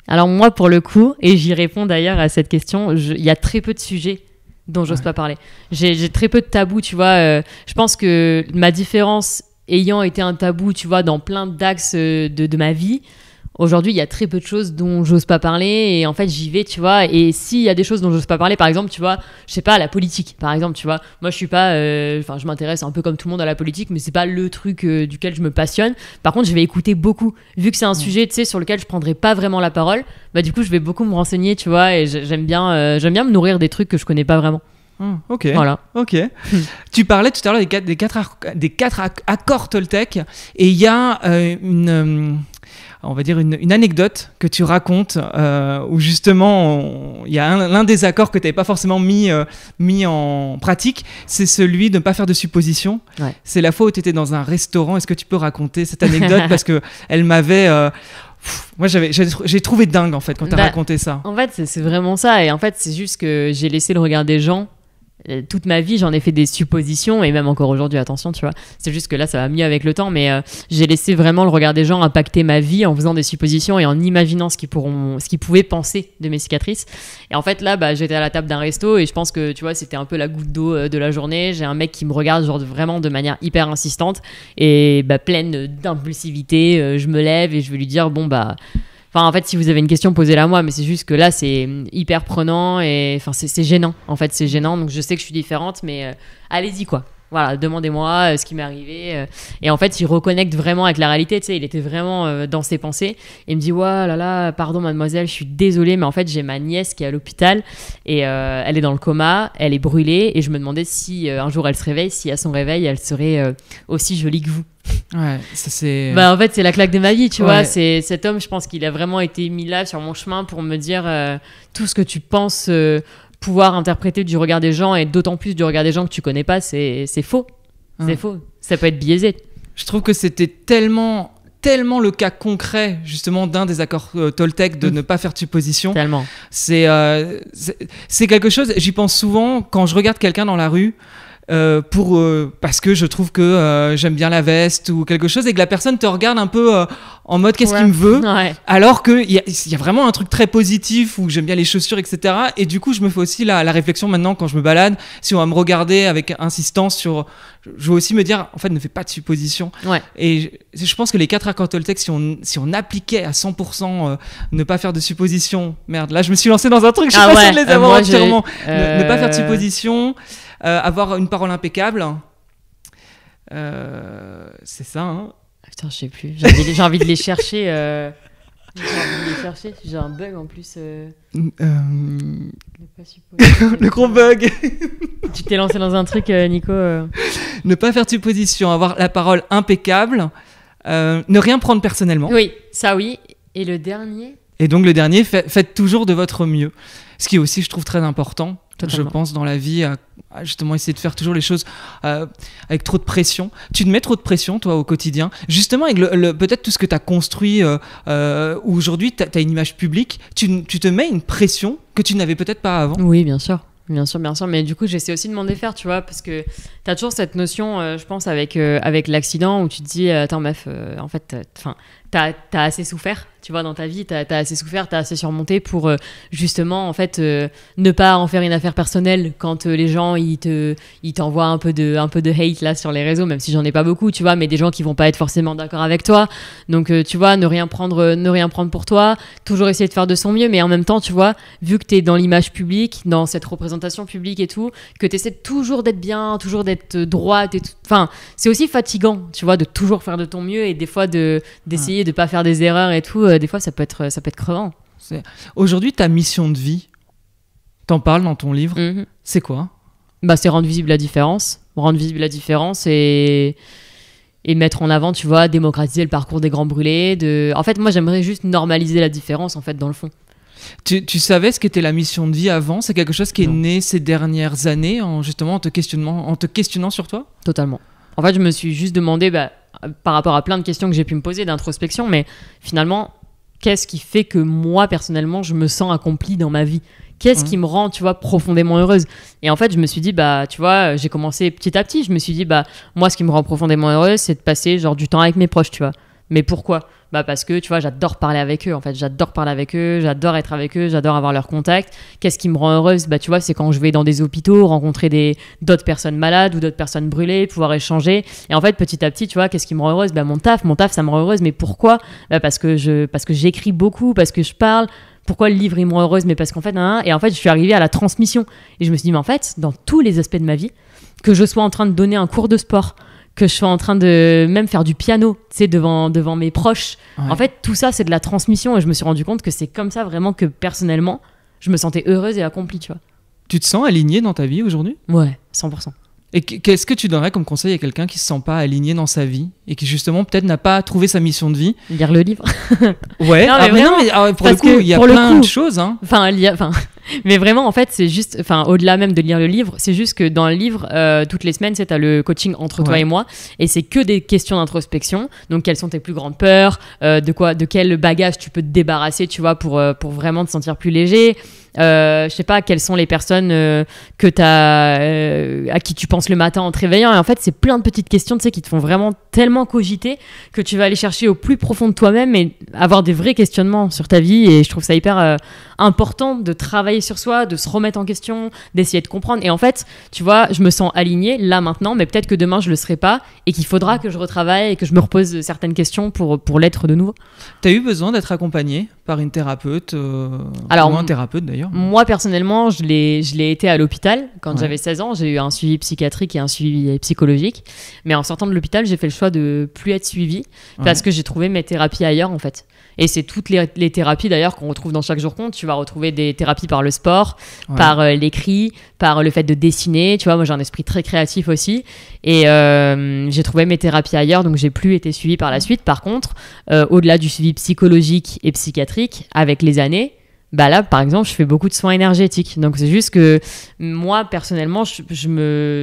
Alors moi, pour le coup, et j'y réponds d'ailleurs à cette question, il y a très peu de sujets dont j'ose Ouais. pas parler. J'ai très peu de tabous, tu vois. Je pense que ma différence ayant été un tabou, tu vois, dans plein d'axes de ma vie, aujourd'hui, il y a très peu de choses dont j'ose pas parler et en fait, j'y vais, tu vois. Et s'il y a des choses dont j'ose pas parler, par exemple, tu vois, je sais pas, la politique, par exemple, tu vois. Moi, je suis pas... Enfin, je m'intéresse un peu comme tout le monde à la politique, mais c'est pas le truc duquel je me passionne. Par contre, je vais écouter beaucoup. Vu que c'est un sujet, tu sais, sur lequel je prendrai pas vraiment la parole, bah du coup, je vais beaucoup me renseigner, tu vois, et j'aime bien me nourrir des trucs que je connais pas vraiment. Ok. Voilà. Ok. Tu parlais tout à l'heure des quatre accords Toltec et il y a on va dire une anecdote que tu racontes où justement il y a l'un des accords que tu n'avais pas forcément mis en pratique, c'est celui de ne pas faire de suppositions. Ouais. C'est la fois où tu étais dans un restaurant. Est-ce que tu peux raconter cette anecdote parce que elle m'avait moi j'ai trouvé dingue en fait quand tu as Bah, raconté ça. En fait, c'est vraiment ça. Et en fait, c'est juste que j'ai laissé le regard des gens. Toute ma vie, j'en ai fait des suppositions, et même encore aujourd'hui, attention, tu vois. C'est juste que là, ça va mieux avec le temps, mais j'ai laissé vraiment le regard des gens impacter ma vie en faisant des suppositions et en imaginant ce qu'ils pouvaient penser de mes cicatrices. Et en fait, là, bah, j'étais à la table d'un resto et je pense que, tu vois, c'était un peu la goutte d'eau de la journée. J'ai un mec qui me regarde, genre, vraiment de manière hyper insistante et bah, pleine d'impulsivité. Je me lève et je vais lui dire, bon, bah. Enfin, en fait, si vous avez une question, posez-la moi, mais c'est juste que là, c'est hyper prenant et enfin, c'est gênant. En fait, c'est gênant. Donc, je sais que je suis différente, mais allez-y, quoi. Voilà, demandez-moi ce qui m'est arrivé. Et en fait, il reconnecte vraiment avec la réalité. Tu sais, il était vraiment dans ses pensées. Et il me dit, ouais, là, là, pardon, mademoiselle, je suis désolée, mais en fait, j'ai ma nièce qui est à l'hôpital et elle est dans le coma, elle est brûlée. Et je me demandais si un jour elle se réveille, si à son réveil, elle serait aussi jolie que vous. Ouais, ça c'est. Bah en fait c'est la claque de ma vie, tu Ouais. vois. C'est cet homme, je pense qu'il a vraiment été mis là sur mon chemin pour me dire tout ce que tu penses pouvoir interpréter du regard des gens et d'autant plus du regard des gens que tu connais pas, c'est faux. C'est faux. Ça peut être biaisé. Je trouve que c'était tellement le cas concret justement d'un des accords Toltec de ne pas faire de suppositions. Tellement. C'est quelque chose, j'y pense souvent quand je regarde quelqu'un dans la rue parce que je trouve que j'aime bien la veste ou quelque chose et que la personne te regarde un peu en mode qu'est-ce qu'il me veut, Ouais. alors qu'il y a vraiment un truc très positif où j'aime bien les chaussures, etc. Et du coup je me fais aussi la réflexion maintenant quand je me balade, si on va me regarder avec insistance je veux aussi me dire en fait ne fais pas de suppositions. Ouais. Et je pense que les 4 accords Toltec, si on appliquait à 100% ne pas faire de suppositions, merde, là je me suis lancé dans un truc, je suis pas sûre de les avoir moi, entièrement. Ne pas faire de suppositions, avoir une parole impeccable. C'est ça, hein. Putain, je sais plus. J'ai envie de les chercher. J'ai envie de les chercher. J'ai un bug en plus. Ne pas supposer. Le gros bug. Tu t'es lancé dans un truc, Nico. Ne pas faire de suppositions, avoir la parole impeccable, ne rien prendre personnellement. Oui, ça oui. Et le dernier? Et donc le dernier, faites toujours de votre mieux. Ce qui est aussi, je trouve, très important, Totalement. je pense, dans la vie, à justement essayer de faire toujours les choses avec trop de pression. Tu te mets trop de pression, toi, au quotidien. Justement, avec peut-être tout ce que tu as construit, où aujourd'hui, tu as une image publique, tu te mets une pression que tu n'avais peut-être pas avant. Oui, bien sûr. Bien sûr, mais du coup, j'essaie aussi de m'en défaire, tu vois, parce que t'as toujours cette notion, je pense, avec l'accident, où tu te dis, attends, meuf, en fait, t'as assez souffert, tu vois, dans ta vie, t'as assez souffert, t'as assez surmonté pour, justement, en fait, ne pas en faire une affaire personnelle quand les gens, ils t'envoient un peu de hate, là, sur les réseaux, même si j'en ai pas beaucoup, tu vois, mais des gens qui vont pas être forcément d'accord avec toi. Donc, tu vois, ne rien prendre pour toi, toujours essayer de faire de son mieux, mais en même temps, tu vois, vu que t'es dans l'image publique, dans cette représentation publique et tout, que t'essaies toujours d'être bien, toujours d'être droite et tout. Enfin, c'est aussi fatigant, tu vois, de toujours faire de ton mieux et des fois d'essayer de pas faire des erreurs et tout. Des fois, ça peut être crevant. Aujourd'hui, ta mission de vie, t'en parles dans ton livre, c'est quoi ? C'est rendre visible la différence. Rendre visible la différence et mettre en avant, tu vois, démocratiser le parcours des grands brûlés. En fait, moi, j'aimerais juste normaliser la différence, en fait, dans le fond. Tu savais ce qu'était la mission de vie avant ? C'est quelque chose qui est né ces dernières années en te questionnant sur toi ? Totalement. En fait, je me suis juste demandé, par rapport à plein de questions que j'ai pu me poser d'introspection, mais finalement, qu'est-ce qui fait que moi, personnellement, je me sens accomplie dans ma vie ? Qu'est-ce qui me rend, tu vois, profondément heureuse ? Et en fait, je me suis dit, tu vois, j'ai commencé petit à petit. Je me suis dit, moi, ce qui me rend profondément heureuse, c'est de passer genre du temps avec mes proches, tu vois. Mais pourquoi ? Parce que, tu vois, j'adore parler avec eux, en fait. J'adore parler avec eux, j'adore être avec eux, j'adore avoir leur contact. Qu'est-ce qui me rend heureuse ? Tu vois, c'est quand je vais dans des hôpitaux, rencontrer d'autres personnes malades ou d'autres personnes brûlées, pouvoir échanger. Et en fait, petit à petit, tu vois, qu'est-ce qui me rend heureuse ? Mon taf, ça me rend heureuse. Mais pourquoi ? Parce que j'écris beaucoup, parce que je parle. Pourquoi le livre, il me rend heureuse ? Mais parce qu'en fait, et en fait, je suis arrivée à la transmission. Et je me suis dit, mais en fait, dans tous les aspects de ma vie, que je sois en train de donner un cours de sport, que je sois en train de même faire du piano, tu sais, devant mes proches. Ouais. En fait, tout ça, c'est de la transmission et je me suis rendu compte que c'est comme ça vraiment que personnellement, je me sentais heureuse et accomplie, tu vois. Tu te sens alignée dans ta vie aujourd'hui ? Ouais, 100%. Et qu'est-ce que tu donnerais comme conseil à quelqu'un qui se sent pas aligné dans sa vie et qui justement peut-être n'a pas trouvé sa mission de vie ? Lire le livre. Ouais, pour le coup, il y a plein de choses. Hein. Mais vraiment, en fait, c'est juste, au-delà même de lire le livre, c'est juste que dans le livre, toutes les semaines, tu as le coaching entre toi et moi, et c'est que des questions d'introspection. Donc, quelles sont tes plus grandes peurs, de quel bagage tu peux te débarrasser, tu vois, pour vraiment te sentir plus léger. Je sais pas, quelles sont les personnes à qui tu penses le matin en te réveillant. Et en fait, c'est plein de petites questions, tu sais, qui te font vraiment tellement cogiter que tu vas aller chercher au plus profond de toi-même et avoir des vrais questionnements sur ta vie. Et je trouve ça hyper important de travailler sur soi, de se remettre en question, d'essayer de comprendre. Et en fait, tu vois, je me sens alignée là maintenant, mais peut-être que demain je le serai pas et qu'il faudra que je retravaille et que je me repose certaines questions pour l'être de nouveau. T'as eu besoin d'être accompagnée par une thérapeute ou un thérapeute d'ailleurs ? Moi personnellement, je l'ai été à l'hôpital quand j'avais 16 ans. J'ai eu un suivi psychiatrique et un suivi psychologique. Mais en sortant de l'hôpital, j'ai fait le choix de plus être suivie parce que j'ai trouvé mes thérapies ailleurs en fait. Et c'est toutes les thérapies d'ailleurs qu'on retrouve dans Chaque Jour Compte. Tu vas retrouver des thérapies par le sport, par l'écrit, par le fait de dessiner. Tu vois, moi j'ai un esprit très créatif aussi. Et j'ai trouvé mes thérapies ailleurs, donc j'ai plus été suivie par la suite. Par contre, au-delà du suivi psychologique et psychiatrique, avec les années, là par exemple je fais beaucoup de soins énergétiques, donc c'est juste que moi personnellement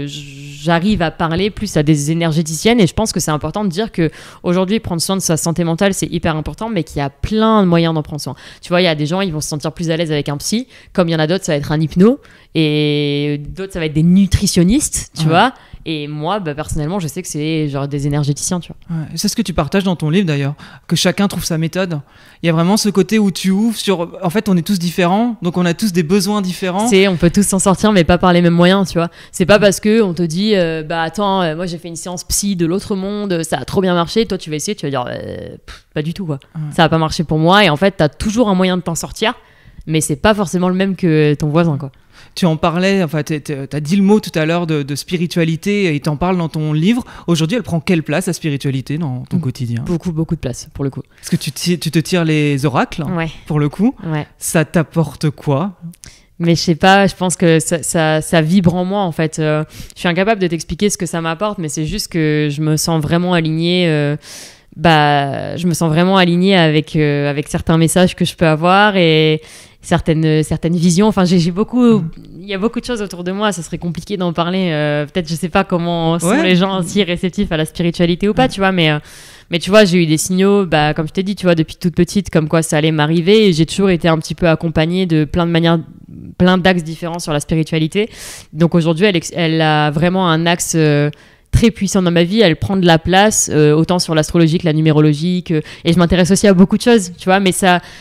j'arrive à parler plus à des énergéticiennes et je pense que c'est important de dire que aujourd'hui prendre soin de sa santé mentale c'est hyper important, mais qu'il y a plein de moyens d'en prendre soin. Tu vois, il y a des gens, ils vont se sentir plus à l'aise avec un psy, comme il y en a d'autres ça va être un hypno et d'autres ça va être des nutritionnistes, tu vois. Et moi, personnellement, je sais que c'est genre des énergéticiens, tu vois. Ouais, c'est ce que tu partages dans ton livre d'ailleurs, que chacun trouve sa méthode. Il y a vraiment ce côté où tu ouvres sur... En fait, on est tous différents, donc on a tous des besoins différents. On peut tous s'en sortir, mais pas par les mêmes moyens, tu vois. C'est pas parce qu'on te dit, attends, moi j'ai fait une séance psy de l'autre monde, ça a trop bien marché, toi tu vas essayer, tu vas dire, pas du tout, quoi. Ça a pas marché pour moi, et en fait, t'as toujours un moyen de t'en sortir, mais c'est pas forcément le même que ton voisin, quoi. Tu en parlais, t'as dit le mot tout à l'heure de spiritualité et t'en parles dans ton livre. Aujourd'hui, elle prend quelle place, la spiritualité, dans ton quotidien ? Beaucoup de place, pour le coup. Est-ce que tu te tires les oracles, pour le coup ? Ouais. Ça t'apporte quoi ? Mais je sais pas, je pense que ça vibre en moi en fait. Je suis incapable de t'expliquer ce que ça m'apporte, mais c'est juste que je me sens vraiment alignée. Je me sens vraiment alignée avec certains messages que je peux avoir et certaines visions. Enfin, il y a beaucoup de choses autour de moi. Ça serait compliqué d'en parler. Peut-être, je sais pas comment sont les gens si réceptifs à la spiritualité ou pas, tu vois, mais tu vois, j'ai eu des signaux, comme je t'ai dit, tu vois, depuis toute petite, comme quoi ça allait m'arriver. Et j'ai toujours été un petit peu accompagnée de plein de manières, plein d'axes différents sur la spiritualité. Donc aujourd'hui, elle a vraiment un axe très puissant dans ma vie. Elle prend de la place, autant sur l'astrologie que la numérologie. Et je m'intéresse aussi à beaucoup de choses, tu vois. Mais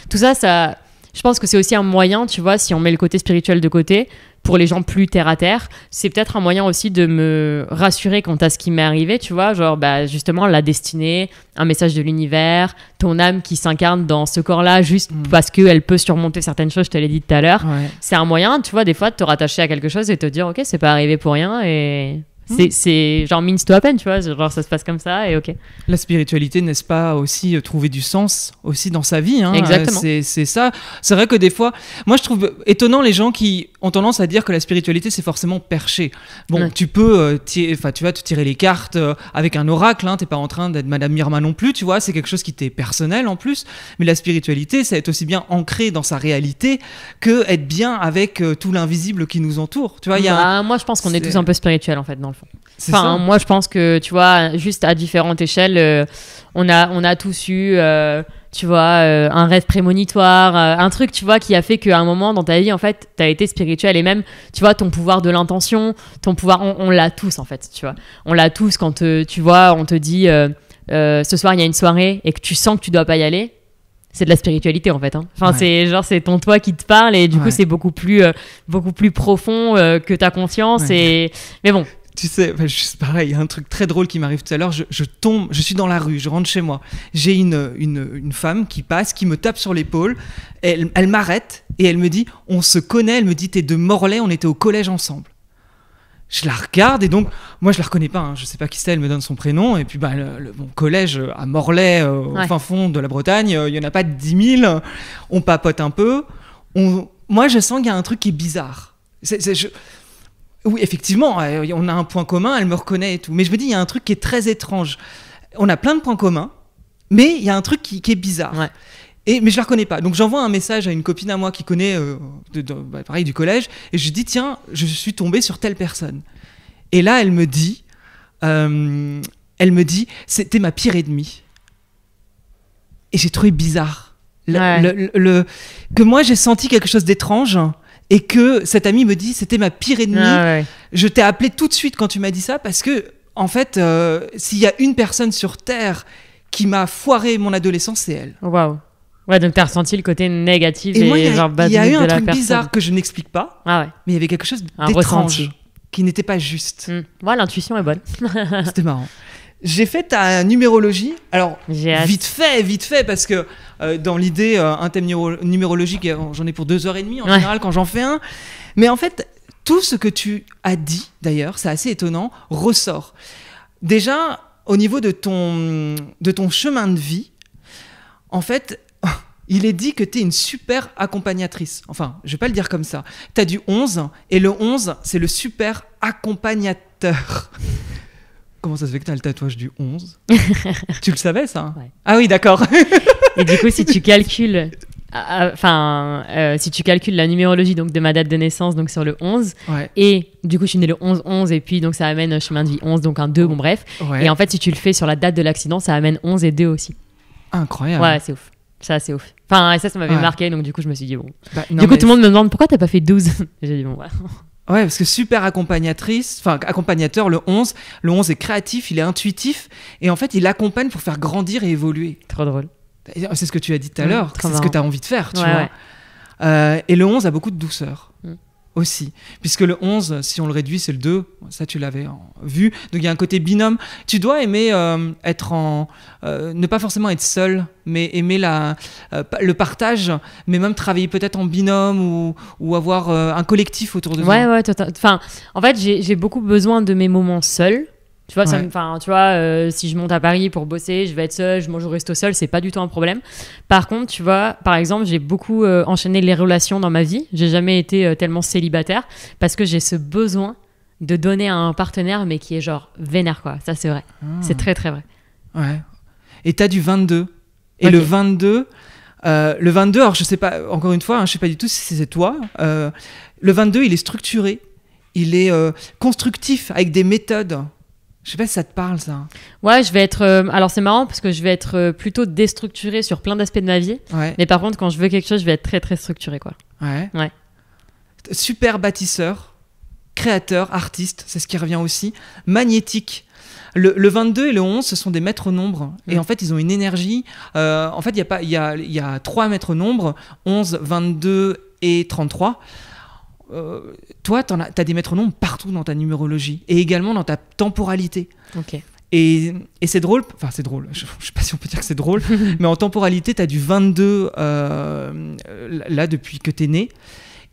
tout ça, je pense que c'est aussi un moyen, tu vois, si on met le côté spirituel de côté, pour les gens plus terre à terre, c'est peut-être un moyen aussi de me rassurer quant à ce qui m'est arrivé, tu vois, genre justement la destinée, un message de l'univers, ton âme qui s'incarne dans ce corps-là juste parce qu'elle peut surmonter certaines choses, je te l'ai dit tout à l'heure. Ouais. C'est un moyen, tu vois, des fois de te rattacher à quelque chose et te dire ok, c'est pas arrivé pour rien et c'est genre means to happen, tu vois, genre ça se passe comme ça et ok. La spiritualité, n'est-ce pas aussi trouver du sens aussi dans sa vie, hein. Exactement. C'est ça. C'est vrai que des fois, moi je trouve étonnant les gens qui ont tendance à dire que la spiritualité c'est forcément perché. Bon, tu peux tu vas te tirer les cartes avec un oracle, hein, t'es pas en train d'être Madame Mirma non plus, tu vois, c'est quelque chose qui t'est personnel en plus. Mais la spiritualité, c'est être aussi bien ancré dans sa réalité que être bien avec tout l'invisible qui nous entoure. Tu vois, moi je pense qu'on est tous un peu spirituels en fait dans le fond. Enfin, moi je pense que tu vois, juste à différentes échelles, on a tous eu tu vois, un rêve prémonitoire, un truc, tu vois, qui a fait qu'à un moment dans ta vie, en fait, t'as été spirituel et même, tu vois, ton pouvoir de l'intention, ton pouvoir, on l'a tous, en fait, tu vois. On l'a tous quand, tu vois, on te dit, ce soir, il y a une soirée et que tu sens que tu dois pas y aller. C'est de la spiritualité, en fait, hein. Enfin, c'est ton toi qui te parle et du coup, c'est beaucoup plus profond que ta conscience mais bon. Tu sais, juste pareil, il y a un truc très drôle qui m'arrive tout à l'heure, je suis dans la rue, je rentre chez moi, j'ai une femme qui passe, qui me tape sur l'épaule, elle m'arrête et elle me dit, on se connaît, elle me dit, t'es de Morlaix, on était au collège ensemble. Je la regarde et donc, moi je la reconnais pas, hein, je sais pas qui c'est, elle me donne son prénom et puis mon collège à Morlaix, au fin fond de la Bretagne, il y en a pas 10 000, on papote un peu, moi je sens qu'il y a un truc qui est bizarre. Oui, effectivement, on a un point commun, elle me reconnaît et tout. Mais je me dis, il y a un truc qui est très étrange. On a plein de points communs, mais il y a un truc qui est bizarre. Ouais. Mais je la reconnais pas. Donc j'envoie un message à une copine à moi qui connaît, pareil, du collège, et je lui dis, tiens, je suis tombée sur telle personne. Et là, elle me dit, c'était ma pire ennemie. Et j'ai trouvé bizarre. Que moi, j'ai senti quelque chose d'étrange. Et que cette amie me dit, c'était ma pire ennemie. Je t'ai appelé tout de suite quand tu m'as dit ça parce que, en fait, s'il y a une personne sur Terre qui m'a foiré mon adolescence, c'est elle. Waouh. Ouais, donc t'as ressenti le côté négatif et moi, il y a eu un truc personne. Bizarre que je n'explique pas, mais il y avait quelque chose d'étrange qui n'était pas juste. Ouais, l'intuition est bonne. C'était marrant. J'ai fait ta numérologie. Alors, vite fait, parce que dans l'idée, un thème numérologique, j'en ai pour 2h30 en général quand j'en fais un. Mais en fait, tout ce que tu as dit, d'ailleurs, c'est assez étonnant, ressort. Déjà, au niveau de ton chemin de vie, en fait, il est dit que tu es une super accompagnatrice. Enfin, je vais pas le dire comme ça. Tu as du 11, et le 11, c'est le super accompagnateur. Comment ça se fait que tu as le tatouage du 11 ? Tu le savais, ça ? Ouais. Ah oui, d'accord. Et du coup, si tu calcules la numérologie donc, de ma date de naissance donc sur le 11, et du coup, je suis née le 11-11, et puis donc, ça amène chemin de vie 11, donc un 2, bon bref. Ouais. Et en fait, si tu le fais sur la date de l'accident, ça amène 11 et 2 aussi. Incroyable. Ouais, c'est ouf. Ça, c'est ouf. Enfin, ça m'avait marqué, donc du coup, je me suis dit, bon. Du coup, tout le monde me demande pourquoi t'as pas fait 12 ? J'ai dit, bon, voilà. Ouais, parce que super accompagnateur, le 11 est créatif, il est intuitif, et en fait, il accompagne pour faire grandir et évoluer. Trop drôle. C'est ce que tu as dit tout à l'heure, c'est ce que tu as envie de faire, tu vois. Ouais. Et le 11 a beaucoup de douceur aussi, puisque le 11, si on le réduit, c'est le 2, ça tu l'avais vu, donc il y a un côté binôme. Tu dois aimer ne pas forcément être seul, mais aimer le partage, mais même travailler peut-être en binôme ou avoir un collectif autour de toi. Ouais, enfin, en fait, j'ai beaucoup besoin de mes moments seuls, Tu vois, Ouais. si je monte à Paris pour bosser, je vais être seule, je mange au resto seule, c'est pas du tout un problème. Par contre, tu vois, par exemple, j'ai beaucoup enchaîné les relations dans ma vie. J'ai jamais été tellement célibataire parce que j'ai ce besoin de donner à un partenaire, mais qui est genre vénère, quoi. Ça, c'est vrai. C'est très, très vrai. Ouais. Et t'as du 22. Et Ok. le 22, alors je sais pas, encore une fois, hein, je sais pas du tout si c'est toi. Le 22, il est structuré, il est constructif avec des méthodes. Je sais pas si ça te parle, ça. Ouais, je vais être... alors, c'est marrant parce que je vais être plutôt déstructurée sur plein d'aspects de ma vie. Ouais. Mais par contre, quand je veux quelque chose, je vais être très, très structurée, quoi. Ouais. Ouais. Super bâtisseur, créateur, artiste, c'est ce qui revient aussi. Magnétique. Le 22 et le 11, ce sont des maîtres nombres. Et en fait, ils ont une énergie. En fait, il y a 3 maîtres nombres, 11, 22 et 33. Toi, t'as des maîtres nombres partout dans ta numérologie. Et également dans ta temporalité. Ok. Et c'est drôle, enfin c'est drôle, je sais pas si on peut dire que c'est drôle, mais en temporalité, t'as du 22 là depuis que t'es né.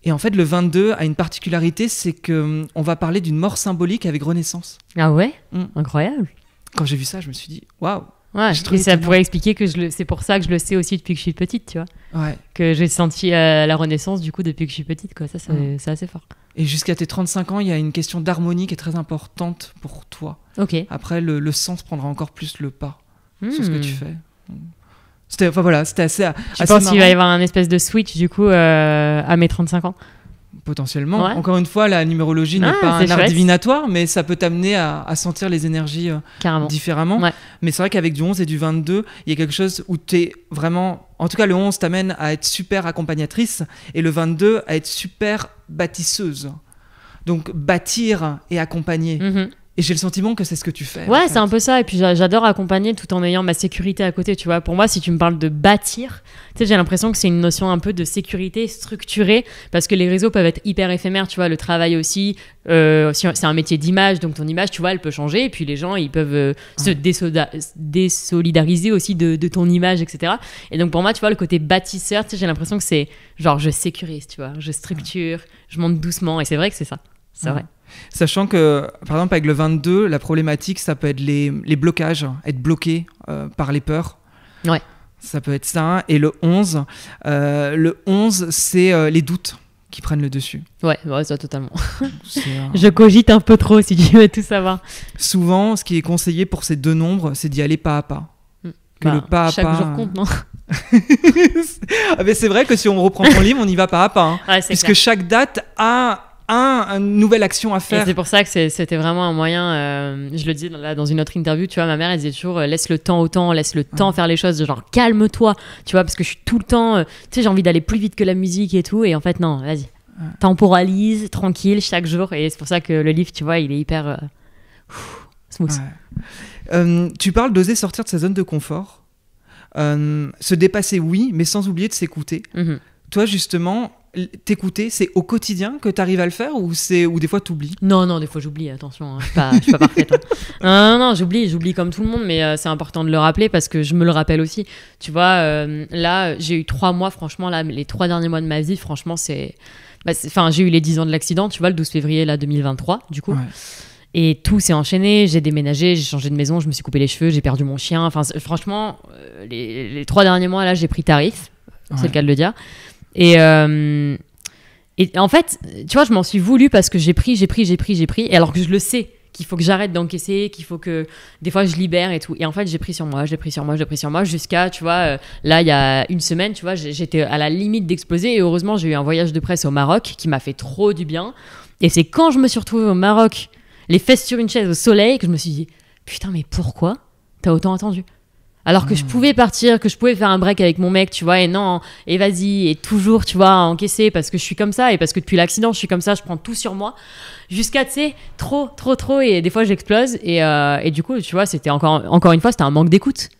Et en fait, le 22 a une particularité, c'est qu'on va parler d'une mort symbolique avec renaissance. Ah ouais? Mm. Incroyable. Quand j'ai vu ça, je me suis dit, waouh! Ouais, J'ai trouvé et ça étonnant. pourrait expliquer que c'est pour ça que je le sais aussi depuis que je suis petite, tu vois. Ouais. Que j'ai senti la renaissance, du coup, depuis que je suis petite, quoi. Ça, c'est assez fort. Et jusqu'à tes 35 ans, il y a une question d'harmonie qui est très importante pour toi. Ok. Après, le sens prendra encore plus le pas sur ce que tu fais. C'était assez Je assez pense qu'il va y marrant, avoir un espèce de switch, du coup, à mes 35 ans. potentiellement. Ouais. Encore une fois, la numérologie n'est pas c'est un art chouette. divinatoire, mais ça peut t'amener à sentir les énergies Carrément. différemment. Ouais. Mais c'est vrai qu'avec du 11 et du 22, il y a quelque chose où tu es vraiment... En tout cas, le 11 t'amène à être super accompagnatrice et le 22 à être super bâtisseuse. Donc, bâtir et accompagner. Mhm. Et j'ai le sentiment que c'est ce que tu fais. en Ouais, fait. c'est un peu ça. Et puis j'adore accompagner tout en ayant ma sécurité à côté, tu vois. Pour moi, si tu me parles de bâtir, tu sais, j'ai l'impression que c'est une notion un peu de sécurité structurée, parce que les réseaux peuvent être hyper éphémères, tu vois. Le travail aussi, c'est un métier d'image, donc ton image, tu vois, elle peut changer. Et puis les gens, ils peuvent se désolidariser aussi de ton image, etc. Et donc pour moi, tu vois, le côté bâtisseur, tu sais, j'ai l'impression que c'est genre je sécurise, tu vois. Je structure, je monte doucement. Et c'est vrai que c'est ça. C'est vrai. Sachant que, par exemple, avec le 22, la problématique, ça peut être les blocages, être bloqué par les peurs. Ouais. Ça peut être ça. Et le 11, c'est les doutes qui prennent le dessus. Ouais, ça totalement. C'est, Je cogite un peu trop, si tu veux tout savoir. souvent, ce qui est conseillé pour ces deux nombres, c'est d'y aller pas à pas. Que le pas à chaque pas, jour compte, non? Ah, mais c'est vrai que si on reprend ton livre, on y va pas à pas. Hein, Ouais, c'est puisque clair. chaque date a une nouvelle action à Et faire. c'est pour ça que c'était vraiment un moyen, je le disais dans une autre interview, tu vois, ma mère elle disait toujours laisse le temps au temps, laisse le temps faire les choses, genre calme-toi, tu vois, parce que je suis tout le temps, tu sais, j'ai envie d'aller plus vite que la musique et tout, et en fait non, vas-y, temporalise, tranquille, chaque jour, et c'est pour ça que le livre, tu vois, il est hyper smooth. Ouais. Tu parles d'oser sortir de sa zone de confort. Se dépasser, oui, mais sans oublier de s'écouter. Mhm. Toi, justement, t'écouter, c'est au quotidien que tu arrives à le faire ou des fois t'oublies? Non, des fois j'oublie, attention, hein, je suis pas parfaite. Hein. Non, j'oublie comme tout le monde, mais c'est important de le rappeler parce que je me le rappelle aussi. Tu vois, là, j'ai eu 3 mois, franchement, là, les 3 derniers mois de ma vie, franchement, j'ai eu les 10 ans de l'accident, tu vois, le 12 février là, 2023, du coup. Ouais. Et tout s'est enchaîné, j'ai déménagé, j'ai changé de maison, je me suis coupé les cheveux, j'ai perdu mon chien. Enfin, franchement, les 3 derniers mois, là, j'ai pris tarif, c'est le cas de le dire. Et en fait, tu vois, je m'en suis voulu parce que j'ai pris, et alors que je le sais qu'il faut que j'arrête d'encaisser, qu'il faut que des fois je libère et tout. Et en fait, j'ai pris sur moi jusqu'à, tu vois, là, il y a une semaine, tu vois, j'étais à la limite d'exploser. Et heureusement, j'ai eu un voyage de presse au Maroc qui m'a fait trop du bien. Et c'est quand je me suis retrouvée au Maroc, les fesses sur une chaise au soleil, que je me suis dit, putain, mais pourquoi t'as autant attendu ? Alors que je pouvais partir, que je pouvais faire un break avec mon mec, tu vois, et non, et vas-y, et toujours, tu vois, encaisser parce que je suis comme ça, et parce que depuis l'accident, je suis comme ça, je prends tout sur moi, jusqu'à, tu sais, trop, et des fois, j'explose, et du coup, tu vois, c'était encore une fois, c'était un manque d'écoute,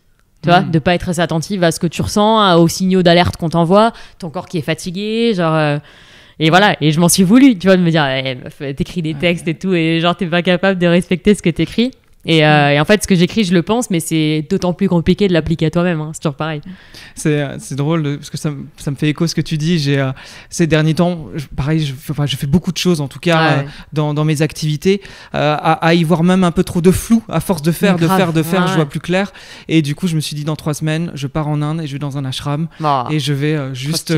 tu vois, de pas être assez attentive à ce que tu ressens, aux signaux d'alerte qu'on t'envoie, ton corps qui est fatigué, genre... Et voilà, et je m'en suis voulu, tu vois, de me dire, meuf, t'écris des textes et tout, et genre, t'es pas capable de respecter ce que t'écris. Et en fait, ce que j'écris, je le pense, mais c'est d'autant plus compliqué de l'appliquer à toi-même. Hein. C'est toujours pareil. C'est drôle parce que ça me fait écho ce que tu dis. Ces derniers temps, pareil, je fais beaucoup de choses, en tout cas, dans mes activités, à y voir même un peu trop de flou. À force de faire, je vois plus clair. Et du coup, je me suis dit, dans 3 semaines, je pars en Inde et je vais dans un ashram. Et je vais juste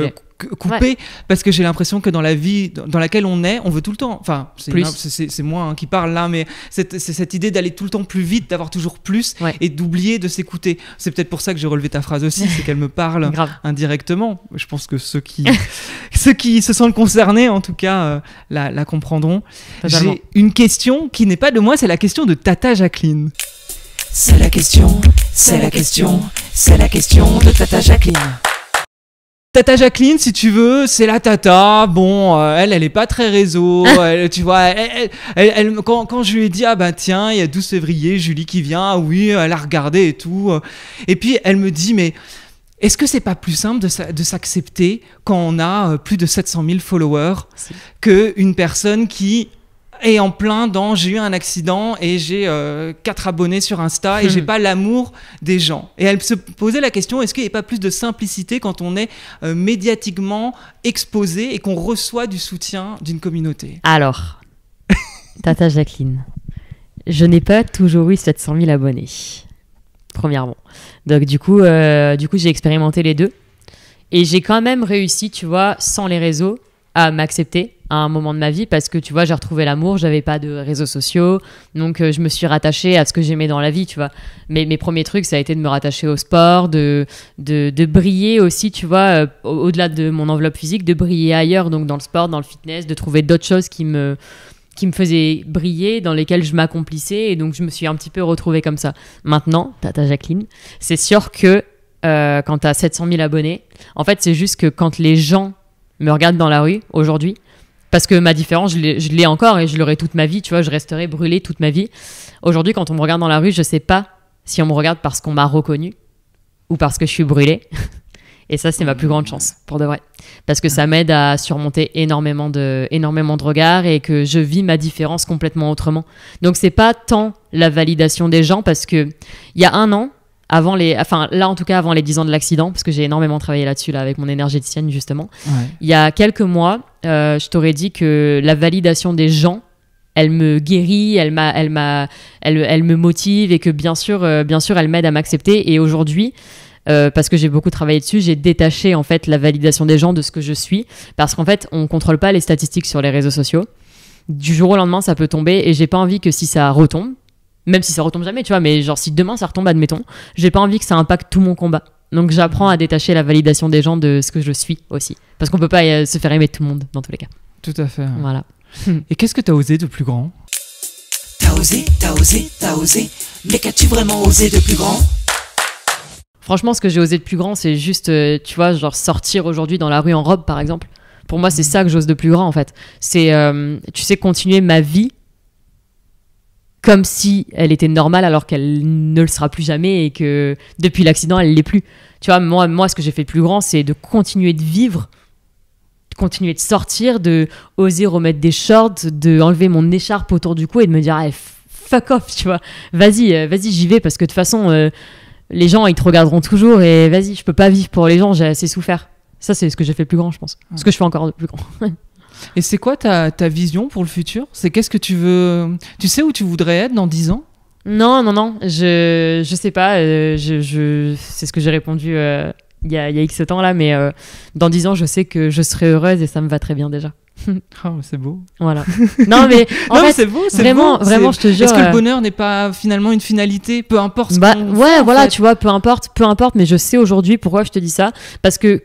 couper, parce que j'ai l'impression que dans la vie dans laquelle on veut tout le temps, enfin c'est moi qui parle là, mais c'est cette idée d'aller tout le temps plus vite, d'avoir toujours plus, et d'oublier de s'écouter. C'est peut-être pour ça que j'ai relevé ta phrase aussi, c'est qu'elle me parle indirectement. Je pense que ceux qui se sentent concernés, en tout cas, la comprendront. Totalement. J'ai une question qui n'est pas de moi, c'est la question de Tata Jacqueline. C'est la question de Tata Jacqueline. Tata Jacqueline, si tu veux, c'est la tata. Bon, elle est pas très réseau. Tu vois, quand je lui ai dit, ah bah tiens, il y a 12 février, Julie qui vient, oui, elle a regardé et tout. Et puis elle me dit, mais est-ce que c'est pas plus simple de s'accepter quand on a plus de 700 000 followers qu'une personne qui est en plein dans j'ai eu un accident et j'ai 4 abonnés sur Insta et j'ai pas l'amour des gens. Et elle se posait la question, est-ce qu'il n'y a pas plus de simplicité quand on est médiatiquement exposé et qu'on reçoit du soutien d'une communauté? Alors, Tata Jacqueline, je n'ai pas toujours eu 700 000 abonnés, premièrement. Donc du coup j'ai expérimenté les deux et j'ai quand même réussi, tu vois, sans les réseaux, à m'accepter à un moment de ma vie, parce que tu vois, j'ai retrouvé l'amour, j'avais pas de réseaux sociaux, donc je me suis rattachée à ce que j'aimais dans la vie, tu vois. Mais mes premiers trucs, ça a été de me rattacher au sport, de briller aussi, tu vois, au-delà de mon enveloppe physique, de briller ailleurs, donc dans le sport, dans le fitness, de trouver d'autres choses qui me faisaient briller, dans lesquelles je m'accomplissais, et donc je me suis un petit peu retrouvée comme ça. Maintenant, Tata Jacqueline, c'est sûr que quand t'as 700 000 abonnés, en fait, c'est juste que quand les gens me regardent dans la rue aujourd'hui, parce que ma différence, je l'ai encore et je l'aurai toute ma vie, tu vois, je resterai brûlée toute ma vie. Aujourd'hui, quand on me regarde dans la rue, je sais pas si on me regarde parce qu'on m'a reconnue ou parce que je suis brûlée. Et ça, c'est ma plus grande chance, pour de vrai. Parce que ça m'aide à surmonter énormément de regards et que je vis ma différence complètement autrement. Donc, c'est pas tant la validation des gens, parce que il y a un an, avant les 10 ans de l'accident, parce que j'ai énormément travaillé là-dessus, là, avec mon énergéticienne, justement. Il y a quelques mois, je t'aurais dit que la validation des gens, elle me guérit, elle me motive, et que bien sûr, elle m'aide à m'accepter. Et aujourd'hui, parce que j'ai beaucoup travaillé dessus, j'ai détaché en fait la validation des gens de ce que je suis, parce qu'en fait, on contrôle pas les statistiques sur les réseaux sociaux. Du jour au lendemain, ça peut tomber, et j'ai pas envie que si ça retombe, même si ça retombe jamais, tu vois, mais genre si demain ça retombe, admettons, j'ai pas envie que ça impacte tout mon combat. Donc j'apprends à détacher la validation des gens de ce que je suis aussi, parce qu'on peut pas se faire aimer de tout le monde dans tous les cas. Tout à fait. Voilà. Et qu'est-ce que t'as osé de plus grand? T'as osé, mais qu'as-tu vraiment osé de plus grand? Franchement, ce que j'ai osé de plus grand, c'est juste, tu vois, genre sortir aujourd'hui dans la rue en robe, par exemple. Pour moi, c'est ça que j'ose de plus grand, en fait. C'est, tu sais, continuer ma vie comme si elle était normale, alors qu'elle ne le sera plus jamais, et que depuis l'accident, elle l'est plus. Tu vois, moi, ce que j'ai fait de plus grand, c'est de continuer de vivre, de continuer de sortir, de oser remettre des shorts, de enlever mon écharpe autour du cou et de me dire, hey, fuck off, tu vois. Vas-y, j'y vais, parce que de toute façon, les gens, ils te regarderont toujours, et vas-y, je peux pas vivre pour les gens, j'ai assez souffert. Ça, c'est ce que j'ai fait de plus grand, je pense. Ce que je fais encore de plus grand. Et c'est quoi ta vision pour le futur? C'est qu'est-ce que tu veux? Tu sais où tu voudrais être dans 10 ans? Non, je sais pas. C'est ce que j'ai répondu il y a X temps là, mais dans 10 ans, je sais que je serai heureuse et ça me va très bien déjà. Oh, c'est beau. Voilà. Non, mais en fait, c'est beau, vraiment, je te jure. Est-ce que le bonheur n'est pas finalement une finalité, peu importe ce qu'on fait, voilà, en fait. tu vois, peu importe, mais je sais aujourd'hui pourquoi je te dis ça, parce que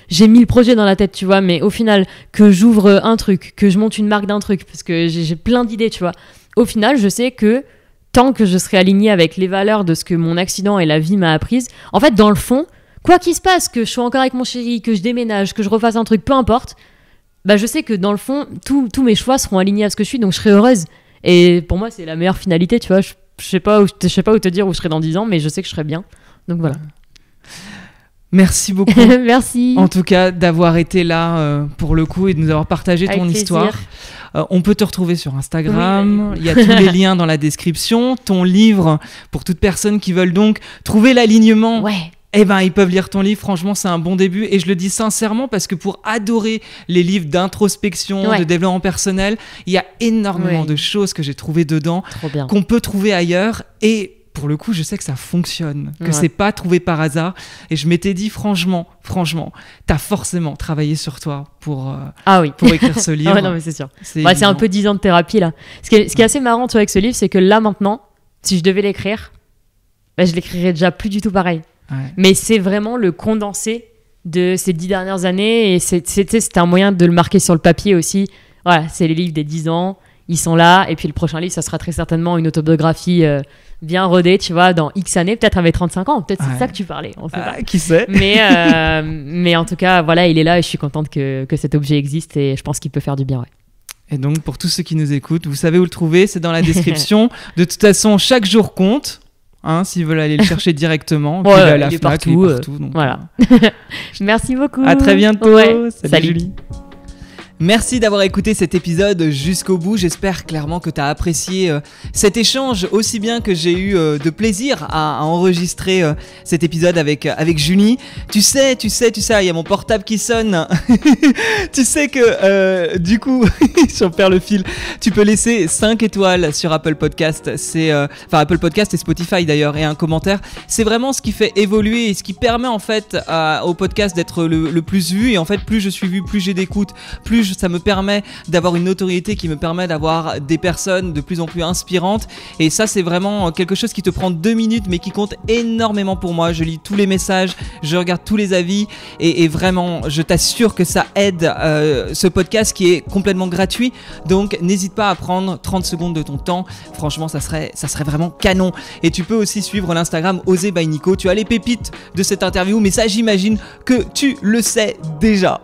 j'ai 1000 projets dans la tête, tu vois, mais au final, que j'ouvre un truc, que je monte une marque d'un truc, parce que j'ai plein d'idées, tu vois. Au final, je sais que tant que je serai alignée avec les valeurs de ce que mon accident et la vie m'a apprise, en fait, dans le fond, quoi qu'il se passe, que je sois encore avec mon chéri, que je déménage, que je refasse un truc, peu importe, bah je sais que dans le fond, tous mes choix seront alignés à ce que je suis, donc je serai heureuse. Et pour moi, c'est la meilleure finalité, tu vois. Je sais pas où te dire où je serai dans 10 ans, mais je sais que je serai bien. Donc voilà. Merci beaucoup. Merci. En tout cas, d'avoir été là pour le coup et de nous avoir partagé Avec ton plaisir. histoire. On peut te retrouver sur Instagram. Oui. Il y a tous les liens dans la description. Ton livre, pour toute personne qui veulent donc trouver l'alignement. Ouais. Eh ben, ils peuvent lire ton livre. Franchement, c'est un bon début. Et je le dis sincèrement parce que pour adorer les livres d'introspection, Ouais. de développement personnel, il y a énormément Ouais. de choses que j'ai trouvées dedans Trop bien. qu'on peut trouver ailleurs. Et pour le coup, je sais que ça fonctionne, que Ouais. c'est pas trouvé par hasard. Et je m'étais dit, franchement, t'as forcément travaillé sur toi pour Ah oui. écrire ce livre. Ah ouais, non, mais c'est sûr. C'est C'est un évident. peu 10 ans de thérapie là. Ce qui est assez marrant tu vois, avec ce livre, c'est que là maintenant, si je devais l'écrire, bah, je l'écrirais déjà plus du tout pareil. Ouais. Mais c'est vraiment le condensé de ces 10 dernières années et c'était un moyen de le marquer sur le papier aussi. Voilà, c'est les livres des 10 ans, ils sont là. Et puis le prochain livre, ça sera très certainement une autobiographie bien rodée, tu vois, dans X années, peut-être avec 35 ans. Peut-être c'est Ouais. de ça que tu parlais, on sait pas. Qui sait Mais en tout cas, voilà, il est là et je suis contente que cet objet existe et je pense qu'il peut faire du bien. Ouais. Et donc, pour tous ceux qui nous écoutent, vous savez où le trouver, c'est dans la description. De toute façon, chaque jour compte. Hein, s'ils veulent aller le chercher directement, Ouais, qu'il est à la il est Fnac, partout, il est partout. Donc, voilà. Merci beaucoup. À très bientôt. Ouais. Salut. Julie. Merci d'avoir écouté cet épisode jusqu'au bout. J'espère clairement que tu as apprécié cet échange aussi bien que j'ai eu de plaisir à enregistrer cet épisode avec Julie. Tu sais, il y a mon portable qui sonne. Tu sais que du coup, j'en perds le fil. Tu peux laisser 5 étoiles sur Apple Podcast. Enfin, Apple Podcast et Spotify d'ailleurs, et un commentaire. C'est vraiment ce qui fait évoluer et ce qui permet en fait au podcast d'être le plus vu. Et en fait, plus je suis vu, plus j'ai d'écoute, plus ça me permet d'avoir une notoriété qui me permet d'avoir des personnes de plus en plus inspirantes. Et ça, c'est vraiment quelque chose qui te prend 2 minutes mais qui compte énormément pour moi. Je lis tous les messages, je regarde tous les avis et vraiment, je t'assure que ça aide ce podcast qui est complètement gratuit. Donc, n'hésite pas à prendre 30 secondes de ton temps. Franchement, ça serait vraiment canon. Et tu peux aussi suivre l'Instagram Oser by Nico. Tu as les pépites de cette interview, mais ça, j'imagine que tu le sais déjà.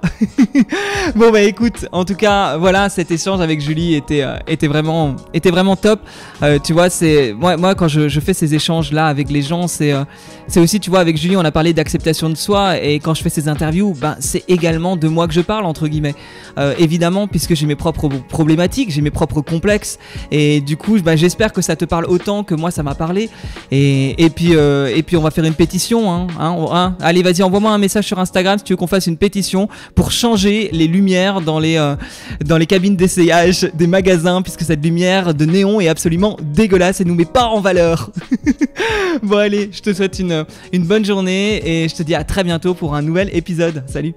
Bon, bah écoute, en tout cas, voilà, cet échange avec Julie était vraiment top. Tu vois, c'est moi quand je fais ces échanges là avec les gens, c'est aussi, tu vois, avec Julie, on a parlé d'acceptation de soi, et quand je fais ces interviews, ben c'est également de moi que je parle entre guillemets. Évidemment, puisque j'ai mes propres problématiques, j'ai mes propres complexes, et du coup, ben, j'espère que ça te parle autant que moi ça m'a parlé. Et puis on va faire une pétition. Allez, vas-y, envoie-moi un message sur Instagram si tu veux qu'on fasse une pétition pour changer les lumières dans les cabines d'essayage des magasins, puisque cette lumière de néon est absolument dégueulasse et nous met pas en valeur. Bon, allez, je te souhaite une bonne journée et je te dis à très bientôt pour un nouvel épisode. Salut.